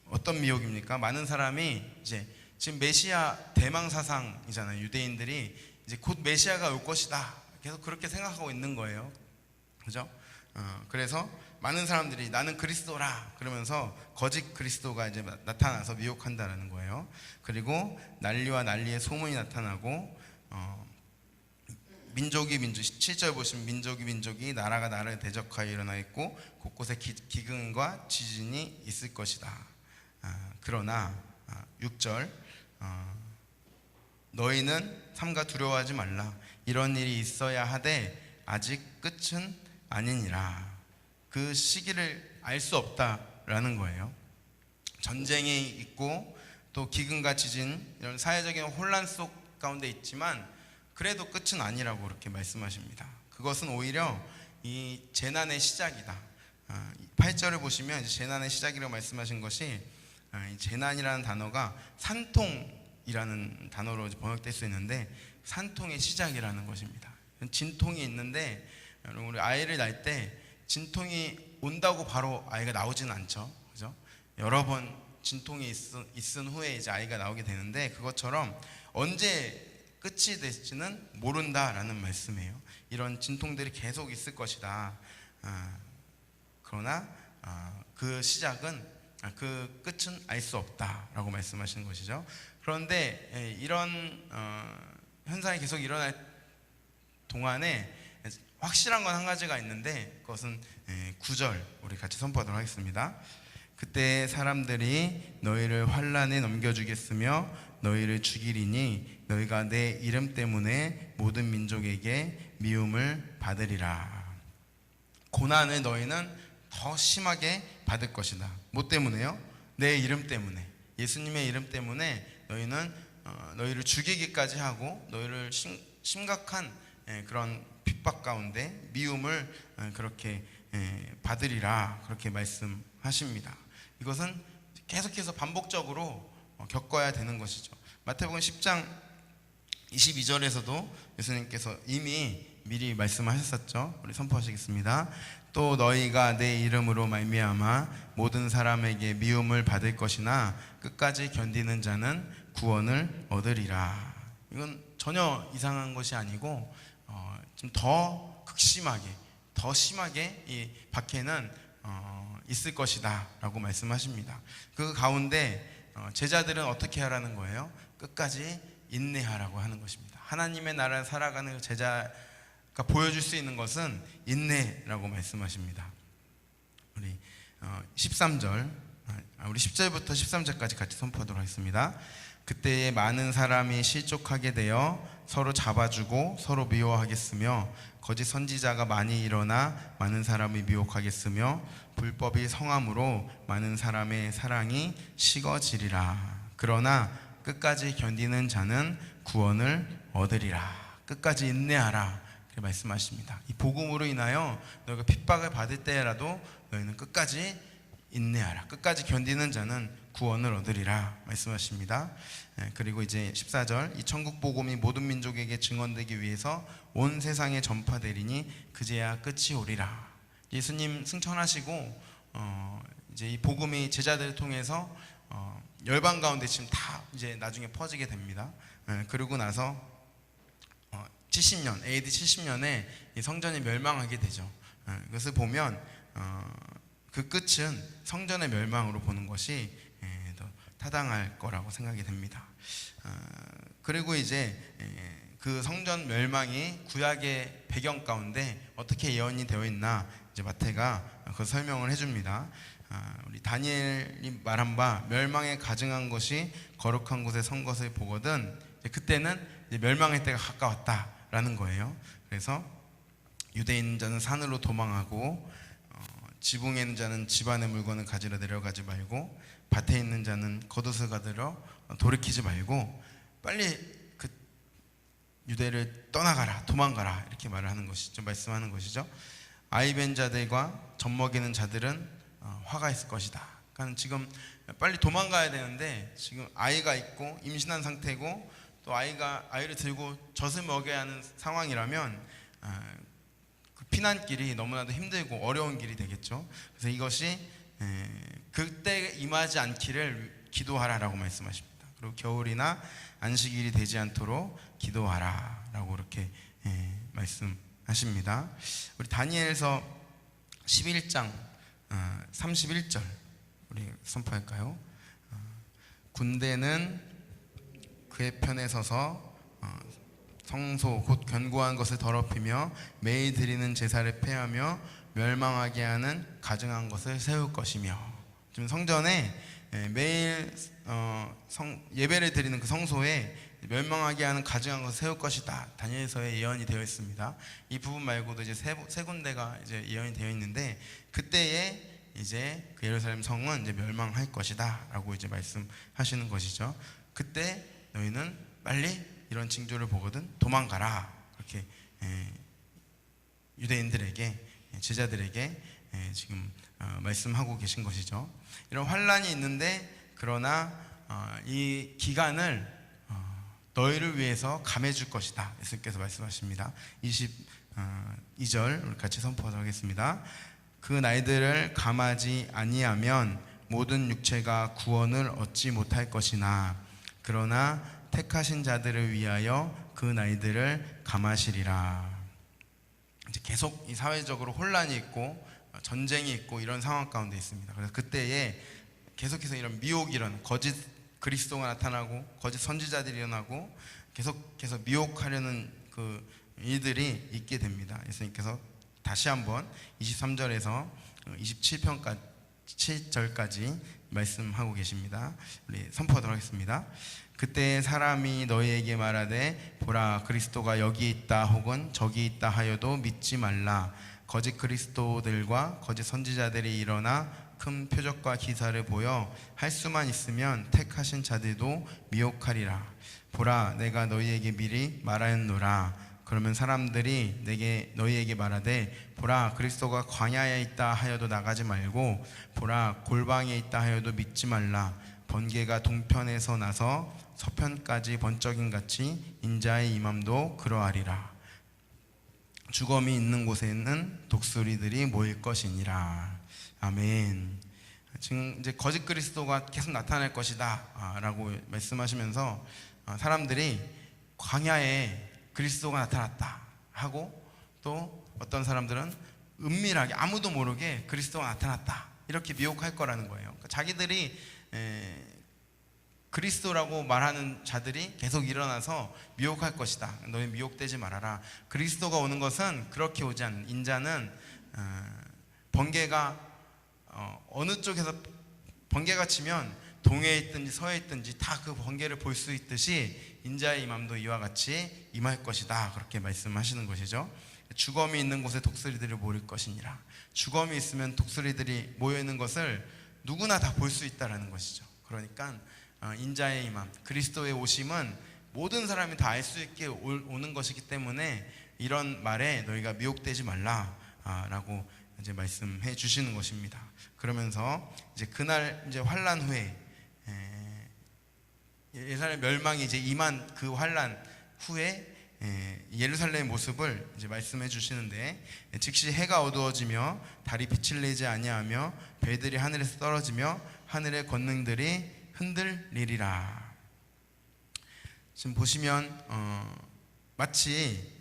어떤 미혹입니까? 많은 사람이 이제 지금 메시아 대망사상이잖아요. 유대인들이 이제 곧 메시아가 올 것이다, 계속 그렇게 생각하고 있는 거예요. 그죠? 그래서 많은 사람들이 나는 그리스도라 그러면서 거짓 그리스도가 이제 나타나서 미혹한다라는 거예요. 그리고 난리와 난리의 소문이 나타나고 민족이 7절 보시면 민족이 나라가 나라를 대적하여 일어나 있고 곳곳에 기근과 지진이 있을 것이다. 그러나 6절 너희는 삼가 두려워하지 말라. 이런 일이 있어야 하되 아직 끝은 아니니라. 그 시기를 알 수 없다라는 거예요. 전쟁이 있고 또 기근과 지진, 이런 사회적인 혼란 속 가운데 있지만 그래도 끝은 아니라고 그렇게 말씀하십니다. 그것은 오히려 이 재난의 시작이다. 8절을 보시면 이제 재난의 시작이라고 말씀하신 것이 이 재난이라는 단어가 산통이라는 단어로 번역될 수 있는데 산통의 시작이라는 것입니다. 진통이 있는데 여러분, 우리 아이를 낳을 때 진통이 온다고 바로 아이가 나오지는 않죠. 그죠? 여러 번 진통이 있은 후에 이제 아이가 나오게 되는데 그것처럼 언제 끝이 될지는 모른다라는 말씀이에요. 이런 진통들이 계속 있을 것이다. 그러나 그 끝은 알 수 없다라고 말씀하시는 것이죠. 그런데 이런 현상이 계속 일어날 동안에 확실한 건 한 가지가 있는데 그것은 9절 우리 같이 선포하도록 하겠습니다. 그때 사람들이 너희를 환난에 넘겨주겠으며 너희를 죽이리니 너희가 내 이름 때문에 모든 민족에게 미움을 받으리라. 고난을 너희는 더 심하게 받을 것이다. 뭐 때문에요? 내 이름 때문에, 예수님의 이름 때문에 너희는 너희를 죽이기까지 하고 너희를 심각한 그런 핍박 가운데 미움을 그렇게 받으리라 그렇게 말씀하십니다. 이것은 계속해서 반복적으로 겪어야 되는 것이죠. 마태복음 10장 22절에서도 예수님께서 이미 미리 말씀하셨었죠. 우리 선포하시겠습니다. 또 너희가 내 이름으로 말미암아 모든 사람에게 미움을 받을 것이나 끝까지 견디는 자는 구원을 얻으리라. 이건 전혀 이상한 것이 아니고 좀 더 극심하게, 더 심하게 이 박해는 있을 것이다 라고 말씀하십니다. 그 가운데 제자들은 어떻게 하라는 거예요? 끝까지 인내하라고 하는 것입니다. 하나님의 나라를 살아가는 그 제자가 보여줄 수 있는 것은 인내라고 말씀하십니다. 우리 13절, 우리 10절부터 13절까지 같이 선포하도록 하겠습니다. 그때에 많은 사람이 실족하게 되어 서로 잡아주고 서로 미워하겠으며 거짓 선지자가 많이 일어나 많은 사람이 미혹하겠으며 불법이 성함으로 많은 사람의 사랑이 식어지리라. 그러나 끝까지 견디는 자는 구원을 얻으리라. 끝까지 인내하라. 그렇게 말씀하십니다. 이 복음으로 인하여 너희가 핍박을 받을 때라도 너희는 끝까지 인내하라. 끝까지 견디는 자는 구원을 얻으리라 말씀하십니다. 그리고 이제 14절, 이 천국 복음이 모든 민족에게 증언되기 위해서 온 세상에 전파되리니 그제야 끝이 오리라. 예수님 승천하시고 이제 이 복음이 제자들을 통해서 열방 가운데 지금 다 이제 나중에 퍼지게 됩니다. 그러고 나서 70년, AD 70년에 이 성전이 멸망하게 되죠. 이것을 보면 그 끝은 성전의 멸망으로 보는 것이 더 타당할 거라고 생각이 됩니다. 그리고 이제 그 성전 멸망이 구약의 배경 가운데 어떻게 예언이 되어 있나 이제 마태가 그 설명을 해줍니다. 우리 다니엘이 말한 바 멸망에 가증한 것이 거룩한 곳에 선 것을 보거든 그때는 이제 멸망의 때가 가까웠다라는 거예요. 그래서 유대인 있는 자는 산으로 도망하고 지붕에 있는 자는 집안의 물건을 가지러 내려가지 말고 밭에 있는 자는 겉옷을 가지러 돌이키지 말고 빨리 그 유대를 떠나가라, 도망가라 이렇게 말을 하는 것이죠. 말씀하는 것이죠. 아이 뵌 자들과 젖먹이는 자들은 화가 있을 것이다. 그러니까 지금 빨리 도망가야 되는데 지금 아이가 있고 임신한 상태고 또 아이를 들고 젖을 먹여야 하는 상황이라면 그 피난길이 너무나도 힘들고 어려운 길이 되겠죠. 그래서 이것이 그때 임하지 않기를 기도하라라고 말씀하십니다. 그리고 겨울이나 안식일이 되지 않도록 기도하라라고 이렇게 말씀하십니다. 우리 다니엘서 11장 31절 우리 선포할까요? 군대는 그의 편에 서서 성소 곧 견고한 것을 더럽히며 매일 드리는 제사를 폐하며 멸망하게 하는 가증한 것을 세울 것이며, 지금 성전에 매일 예배를 드리는 그 성소에 멸망하게 하는 가증한 것을 세울 것이다. 다니엘서에 예언이 되어 있습니다. 이 부분 말고도 이제 세 군데가 이제 예언이 되어 있는데 그때에 이제 그 예루살렘 성은 이제 멸망할 것이다라고 이제 말씀하시는 것이죠. 그때 너희는 빨리 이런 징조를 보거든 도망가라. 그렇게 유대인들에게 제자들에게 지금 말씀하고 계신 것이죠. 이런 환란이 있는데 그러나 이 기간을 너희를 위해서 감해 줄 것이다. 예수님께서 말씀하십니다. 22절 우리 같이 선포하도록 하겠습니다. 그 나이들을 감하지 아니하면 모든 육체가 구원을 얻지 못할 것이나 그러나 택하신 자들을 위하여 그 나이들을 감하시리라. 이제 계속 이 사회적으로 혼란이 있고 전쟁이 있고 이런 상황 가운데 있습니다. 그래서 그때에 계속해서 이런 미혹이 일어나고 거짓 그리스도가 나타나고 거짓 선지자들이 일어나고 계속해서 미혹하려는 그 일들이 있게 됩니다. 예수님께서 다시 한번 23절에서 27절까지 말씀하고 계십니다. 우리 선포하도록 하겠습니다. 그때 사람이 너희에게 말하되 보라 그리스도가 여기 있다 혹은 저기 있다 하여도 믿지 말라. 거짓 그리스도들과 거짓 선지자들이 일어나 큰 표적과 기사를 보여 할 수만 있으면 택하신 자들도 미혹하리라. 보라, 내가 너희에게 미리 말하였노라. 그러면 사람들이 너희에게 말하되, 보라, 그리스도가 광야에 있다 하여도 나가지 말고, 보라, 골방에 있다 하여도 믿지 말라. 번개가 동편에서 나서 서편까지 번쩍임 같이 인자의 임함도 그러하리라. 주검이 있는 곳에는 독수리들이 모일 것이니라. 아멘. 지금 이제 거짓 그리스도가 계속 나타날 것이다 라고 말씀하시면서 사람들이 광야에 그리스도가 나타났다 하고, 또 어떤 사람들은 은밀하게 아무도 모르게 그리스도가 나타났다 이렇게 미혹할 거라는 거예요. 그러니까 자기들이 그리스도라고 말하는 자들이 계속 일어나서 미혹할 것이다. 너희 미혹되지 말아라. 그리스도가 오는 것은 그렇게 오지 않는, 인자는 번개가 어느 쪽에서 번개가 치면 동해에 있든지 서해에 있든지 다 그 번개를 볼 수 있듯이 인자의 임함도 이와 같이 임할 것이다. 그렇게 말씀하시는 것이죠. 주검이 있는 곳에 독수리들이 모일 것이니라. 주검이 있으면 독수리들이 모여 있는 것을 누구나 다 볼 수 있다라는 것이죠. 그러니까 인자의 임함, 그리스도의 오심은 모든 사람이 다 알 수 있게 오는 것이기 때문에 이런 말에 너희가 미혹되지 말라라고 이제 말씀해 주시는 것입니다. 그러면서 이제 그날 이제 환난 후에 예루살렘 멸망이 이제 임한 그 환난 후에 예루살렘의 모습을 이제 말씀해 주시는데, 즉시 해가 어두워지며 달이 빛을 내지 아니하며 별들이 하늘에서 떨어지며 하늘의 권능들이 흔들리리라. 지금 보시면 마치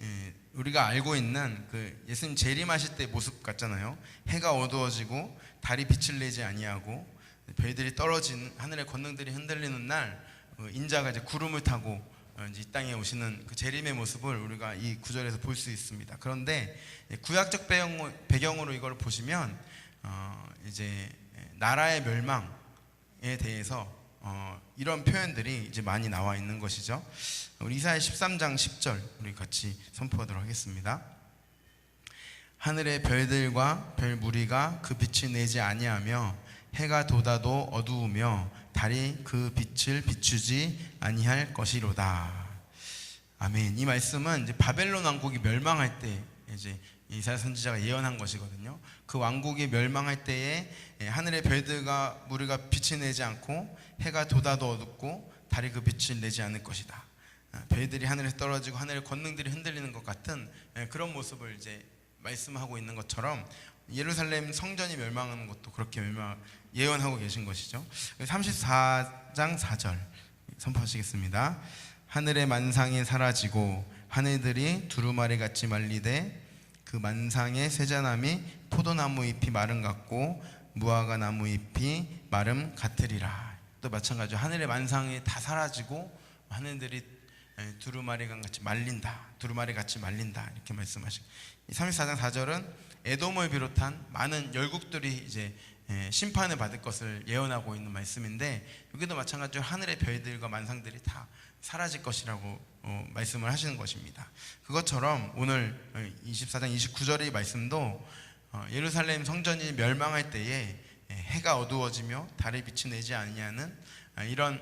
우리가 알고 있는 그 예수님 재림하실 때 모습 같잖아요. 해가 어두워지고 달이 빛을 내지 아니하고 별들이 떨어지는, 하늘의 권능들이 흔들리는 날 인자가 이제 구름을 타고 이제 이 땅에 오시는 그 재림의 모습을 우리가 이 구절에서 볼 수 있습니다. 그런데 구약적 배경으로 이걸 보시면 이제 나라의 멸망에 대해서 이런 표현들이 이제 많이 나와 있는 것이죠. 우리 이사야 13장 10절 우리 같이 선포하도록 하겠습니다. 하늘의 별들과 별 무리가 그 빛을 내지 아니하며 해가 돋아도 어두우며 달이 그 빛을 비추지 아니할 것이로다. 아멘. 이 말씀은 이제 바벨론 왕국이 멸망할 때 이제 이사야 선지자가 예언한 것이거든요. 그 왕국이 멸망할 때에 하늘의 별들과 무리가 빛을 내지 않고 해가 돋아도 어둡고 달이 그 빛을 내지 않을 것이다. 별들이 하늘에서 떨어지고 하늘의 권능들이 흔들리는 것 같은 그런 모습을 이제 말씀하고 있는 것처럼 예루살렘 성전이 멸망하는 것도 그렇게 예언하고 계신 것이죠. 34장 4절 선포하시겠습니다. 하늘의 만상이 사라지고 하늘들이 두루마리 같이 말리되 그 만상의 쇠자나무 포도나무 잎이 마름 같고 무화과 나무 잎이 마름 같으리라. 또 마찬가지로 하늘의 만상이 다 사라지고 하늘들이 두루마리 같이 말린다. 두루마리 같이 말린다. 이렇게 말씀하시고, 34장 4절은 에돔을 비롯한 많은 열국들이 이제 심판을 받을 것을 예언하고 있는 말씀인데, 여기도 마찬가지로 하늘의 별들과 만상들이 다 사라질 것이라고 말씀을 하시는 것입니다. 그것처럼 오늘 24장 29절의 말씀도 예루살렘 성전이 멸망할 때에 해가 어두워지며 달의 빛이 내지 아니하는 이런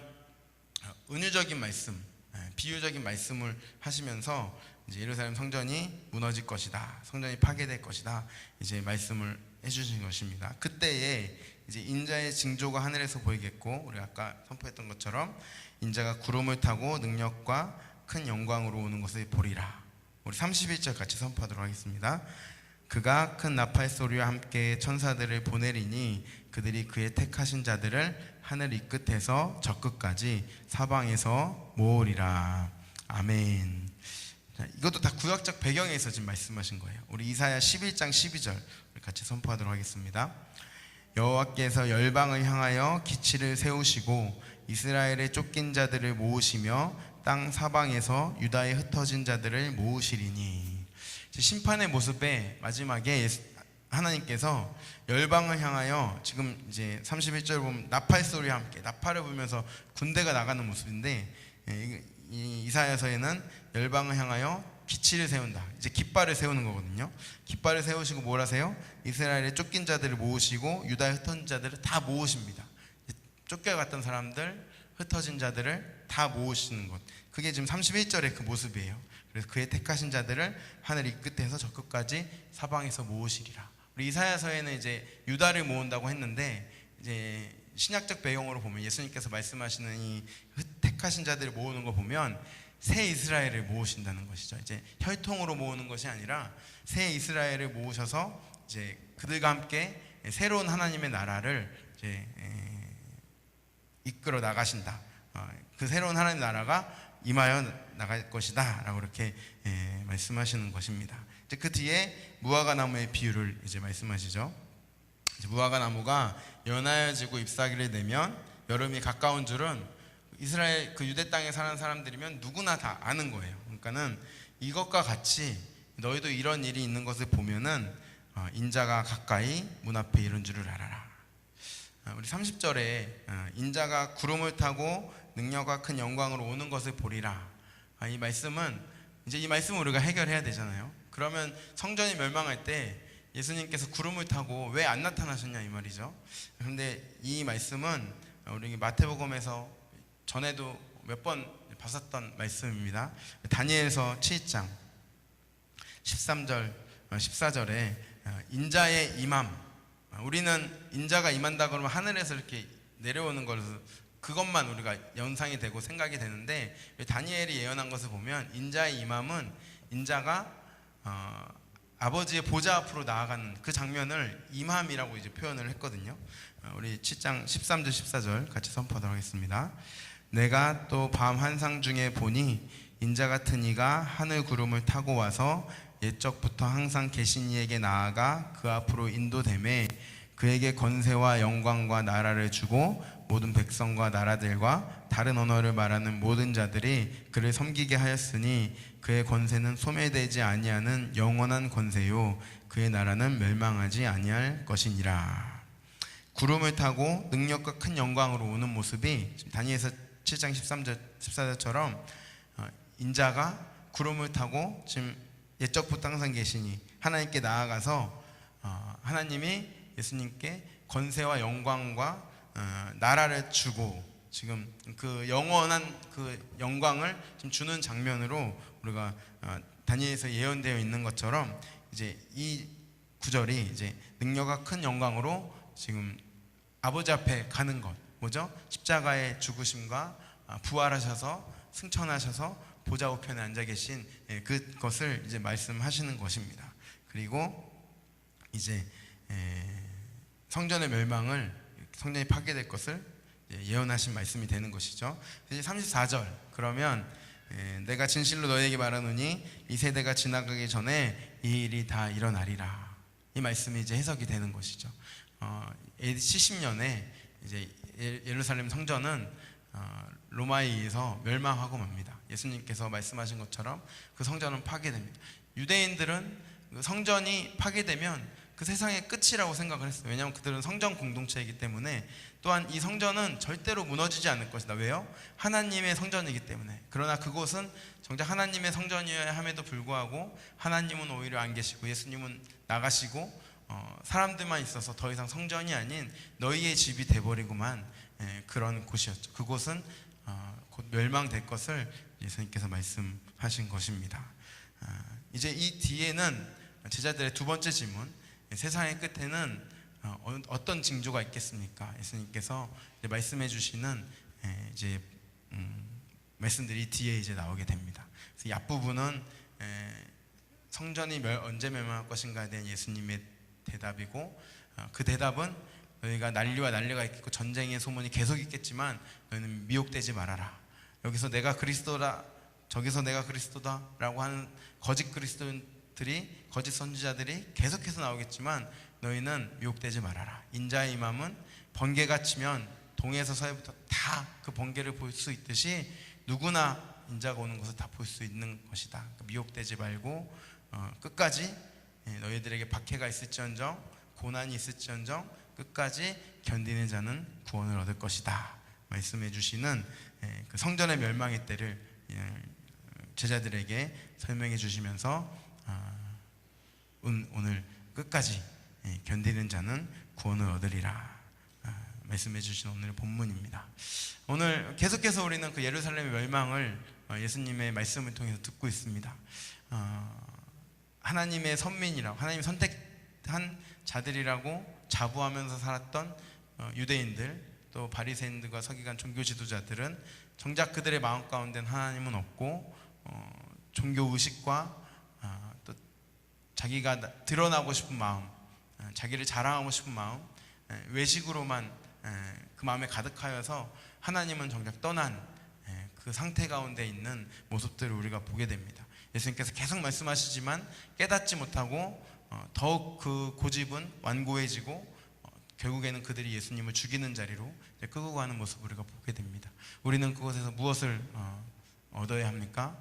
은유적인 말씀, 비유적인 말씀을 하시면서 이제 예루살렘 성전이 무너질 것이다, 성전이 파괴될 것이다, 이제 말씀을 해주신 것입니다. 그때에 이제 인자의 징조가 하늘에서 보이겠고, 우리 아까 선포했던 것처럼 인자가 구름을 타고 능력과 큰 영광으로 오는 것을 보리라. 우리 31절 같이 선포하도록 하겠습니다. 그가 큰 나팔 소리와 함께 천사들을 보내리니 그들이 그의 택하신 자들을 하늘 이 끝에서 저 끝까지 사방에서 모으리라. 아멘. 자, 이것도 다 구약적 배경에서 지금 말씀하신 거예요. 우리 이사야 11장 12절 우리 같이 선포하도록 하겠습니다. 여호와께서 열방을 향하여 기치를 세우시고 이스라엘의 쫓긴 자들을 모으시며 땅 사방에서 유다의 흩어진 자들을 모으시리니. 심판의 모습에 마지막에 하나님께서 열방을 향하여, 지금 이제 31절 보면 나팔 소리와 함께 나팔을 불면서 군대가 나가는 모습인데, 이 이사야서에는 열방을 향하여 기치를 세운다. 이제 깃발을 세우는 거거든요. 깃발을 세우시고 뭘 하세요? 이스라엘의 쫓긴 자들을 모으시고 유다의 흩어진 자들을 다 모으십니다. 쫓겨갔던 사람들, 흩어진 자들을 다 모으시는 것. 그게 지금 31절의 그 모습이에요. 그래서 그의 택하신 자들을 하늘 이 끝에서 저 끝까지 사방에서 모으시리라. 우리 이사야서에는 이제 유다를 모은다고 했는데, 이제 신약적 배경으로 보면 예수님께서 말씀하시는 이 택하신 자들을 모으는 거 보면 새 이스라엘을 모으신다는 것이죠. 이제 혈통으로 모으는 것이 아니라 새 이스라엘을 모으셔서 이제 그들과 함께 새로운 하나님의 나라를 이제 이끌어 나가신다. 그 새로운 하나님 나라가 임하여 나갈 것이다 라고 이렇게 말씀하시는 것입니다. 이제 그 뒤에 무화과 나무의 비유를 이제 말씀하시죠. 이제 무화과 나무가 연하여지고 잎사귀를 내면 여름이 가까운 줄은 이스라엘 그 유대 땅에 사는 사람들이면 누구나 다 아는 거예요. 그러니까는 이것과 같이 너희도 이런 일이 있는 것을 보면은 인자가 가까이 문 앞에 이른 줄을 알아라. 우리 30절에 인자가 구름을 타고 능력과 큰 영광으로 오는 것을 보리라. 이 말씀은 이제 이 말씀을 우리가 해결해야 되잖아요. 그러면 성전이 멸망할 때 예수님께서 구름을 타고 왜 안 나타나셨냐 이 말이죠. 그런데 이 말씀은 우리 마태복음에서 전에도 몇 번 봤었던 말씀입니다. 다니엘서 7장 13절 14절에 인자의 임함, 우리는 인자가 임한다 그러면 하늘에서 이렇게 내려오는 것을 그것만 우리가 연상이 되고 생각이 되는데, 다니엘이 예언한 것을 보면 인자의 임함은 인자가 아버지의 보좌 앞으로 나아가는 그 장면을 임함이라고 이제 표현을 했거든요. 우리 7장 13절 14절 같이 선포하도록 하겠습니다. 내가 또 밤 환상 중에 보니 인자 같은 이가 하늘 구름을 타고 와서 옛적부터 항상 계신 이에게 나아가 그 앞으로 인도되매 그에게 권세와 영광과 나라를 주고 모든 백성과 나라들과 다른 언어를 말하는 모든 자들이 그를 섬기게 하였으니 그의 권세는 소멸되지 아니하는 영원한 권세요 그의 나라는 멸망하지 아니할 것이니라. 구름을 타고 능력과 큰 영광으로 오는 모습이 다니엘서 7장 13절 14절처럼 인자가 구름을 타고 지금 옛적부터 항상 계시니 하나님께 나아가서 하나님이 예수님께 권세와 영광과 나라를 주고 지금 그 영원한 그 영광을 지금 주는 장면으로 우리가 다니엘에서 예언되어 있는 것처럼 이제 이 구절이 이제 능력과 큰 영광으로 지금 아버지 앞에 가는 것, 뭐죠? 십자가의 죽으심과 부활하셔서 승천하셔서 보좌 우편에 앉아 계신 그것을 이제 말씀하시는 것입니다. 그리고 이제 성전의 멸망을, 성전이 파괴될 것을 예언하신 말씀이 되는 것이죠. 이제 34절, 그러면 내가 진실로 너희에게 말하노니 이 세대가 지나가기 전에 이 일이 다 일어나리라. 이 말씀이 이제 해석이 되는 것이죠. AD 70년에 이제 예루살렘 성전은 로마에 의해서 멸망하고 맙니다. 예수님께서 말씀하신 것처럼 그 성전은 파괴됩니다. 유대인들은 그 성전이 파괴되면 그 세상의 끝이라고 생각을 했어요. 왜냐하면 그들은 성전 공동체이기 때문에, 또한 이 성전은 절대로 무너지지 않을 것이다. 왜요? 하나님의 성전이기 때문에. 그러나 그곳은 정작 하나님의 성전이어야 함에도 불구하고 하나님은 오히려 안 계시고 예수님은 나가시고 사람들만 있어서 더 이상 성전이 아닌 너희의 집이 돼버리고만 그런 곳이었죠. 그곳은 곧 멸망될 것을 예수님께서 말씀하신 것입니다. 이제 이 뒤에는 제자들의 두 번째 질문, 세상의 끝에는 어떤 징조가 있겠습니까? 예수님께서 이제 말씀해 주시는 이제 말씀들이 뒤에 이제 나오게 됩니다. 그래서 이 앞부분은 성전이 언제 멸망할 것인가에 대한 예수님의 대답이고, 그 대답은 너희가 난리가 있겠고 전쟁의 소문이 계속 있겠지만 너희는 미혹되지 말아라. 여기서 내가 그리스도다, 저기서 내가 그리스도다 라고 하는 거짓 그리스도인들이, 거짓 선지자들이 계속해서 나오겠지만 너희는 미혹되지 말아라. 인자의 임함은 번개가 치면 동에서 서해부터 다 그 번개를 볼 수 있듯이 누구나 인자가 오는 것을 다 볼 수 있는 것이다. 그러니까 미혹되지 말고 끝까지 너희들에게 박해가 있을지언정 고난이 있을지언정 끝까지 견디는 자는 구원을 얻을 것이다 말씀해 주시는 그 성전의 멸망의 때를 제자들에게 설명해 주시면서 오늘 끝까지 견디는 자는 구원을 얻으리라 말씀해 주신 오늘의 본문입니다. 오늘 계속해서 우리는 그 예루살렘의 멸망을 예수님의 말씀을 통해서 듣고 있습니다. 하나님의 선민이라고, 하나님 선택한 자들이라고 자부하면서 살았던 유대인들, 또 바리새인들과 서기관 종교 지도자들은 정작 그들의 마음 가운데는 하나님은 없고 종교 의식과 또 자기가 드러나고 싶은 마음, 자기를 자랑하고 싶은 마음, 외식으로만 그 마음에 가득하여서 하나님은 정작 떠난 그 상태 가운데 있는 모습들을 우리가 보게 됩니다. 예수님께서 계속 말씀하시지만 깨닫지 못하고 더욱 그 고집은 완고해지고 결국에는 그들이 예수님을 죽이는 자리로 끌고 가는 모습을 우리가 보게 됩니다. 우리는 그곳에서 무엇을 얻어야 합니까?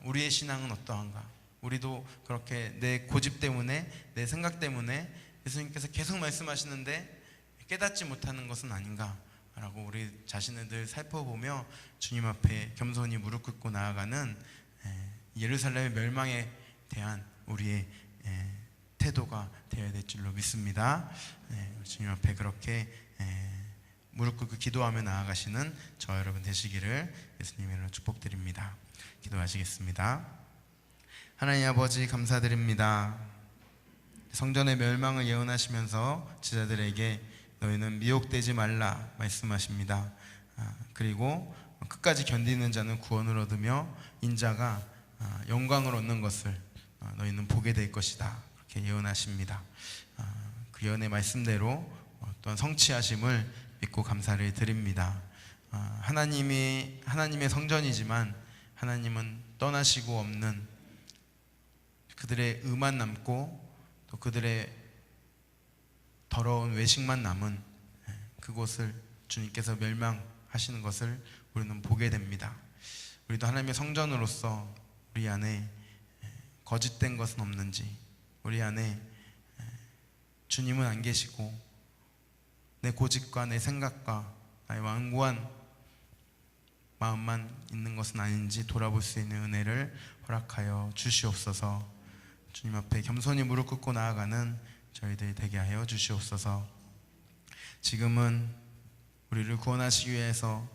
우리의 신앙은 어떠한가? 우리도 그렇게 내 고집 때문에, 내 생각 때문에 예수님께서 계속 말씀하시는데 깨닫지 못하는 것은 아닌가? 라고 우리 자신을 늘 살펴보며 주님 앞에 겸손히 무릎 꿇고 나아가는 예루살렘의 멸망에 대한 우리의 태도가 되어야 될 줄로 믿습니다. 주님 앞에 그렇게 무릎 꿇고 기도하며 나아가시는 저와 여러분 되시기를 예수님으로 축복드립니다. 기도하시겠습니다. 하나님 아버지 감사드립니다. 성전의 멸망을 예언하시면서 제자들에게 너희는 미혹되지 말라 말씀하십니다. 그리고 끝까지 견디는 자는 구원을 얻으며 인자가 영광을 얻는 것을 너희는 보게 될 것이다. 그렇게 예언하십니다. 그 예언의 말씀대로 또한 성취하심을 믿고 감사를 드립니다. 하나님의 성전이지만 하나님은 떠나시고 없는 그들의 의만 남고 또 그들의 더러운 외식만 남은 그곳을 주님께서 멸망하시는 것을 우리는 보게 됩니다. 우리도 하나님의 성전으로서 우리 안에 거짓된 것은 없는지, 우리 안에 주님은 안 계시고 내 고집과 내 생각과 나의 완고한 마음만 있는 것은 아닌지 돌아볼 수 있는 은혜를 허락하여 주시옵소서. 주님 앞에 겸손히 무릎 꿇고 나아가는 저희들이 되게 하여 주시옵소서. 지금은 우리를 구원하시기 위해서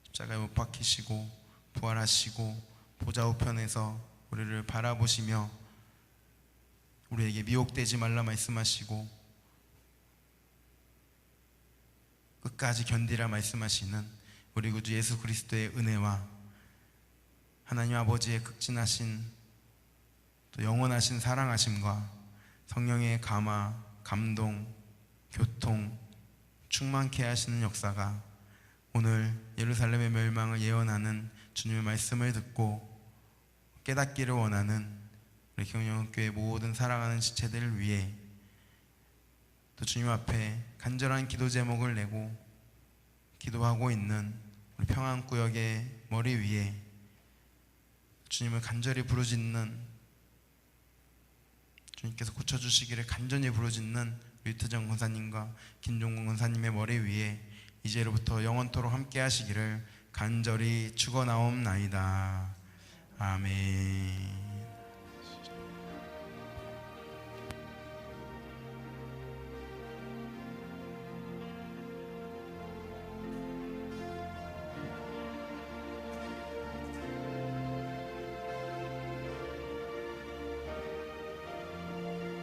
십자가에 못 박히시고 부활하시고 보좌 우편에서 우리를 바라보시며 우리에게 미혹되지 말라 말씀하시고 끝까지 견디라 말씀하시는 우리 구주 예수 그리스도의 은혜와 하나님 아버지의 극진하신 또 영원하신 사랑하심과 성령의 감화, 감동, 교통, 충만케 하시는 역사가 오늘 예루살렘의 멸망을 예언하는 주님의 말씀을 듣고 깨닫기를 원하는 우리 경영교회 모든 사랑하는 지체들을 위해 또 주님 앞에 간절한 기도 제목을 내고 기도하고 있는 우리 평안구역의 머리 위에 주님을 간절히 부르짖는, 주님께서 고쳐주시기를 간절히 부르짖는 유태정 권사님과 김종근 권사님의 머리 위에 이제로부터 영원토록 함께 하시기를 간절히 축원하옵나이다. 아멘.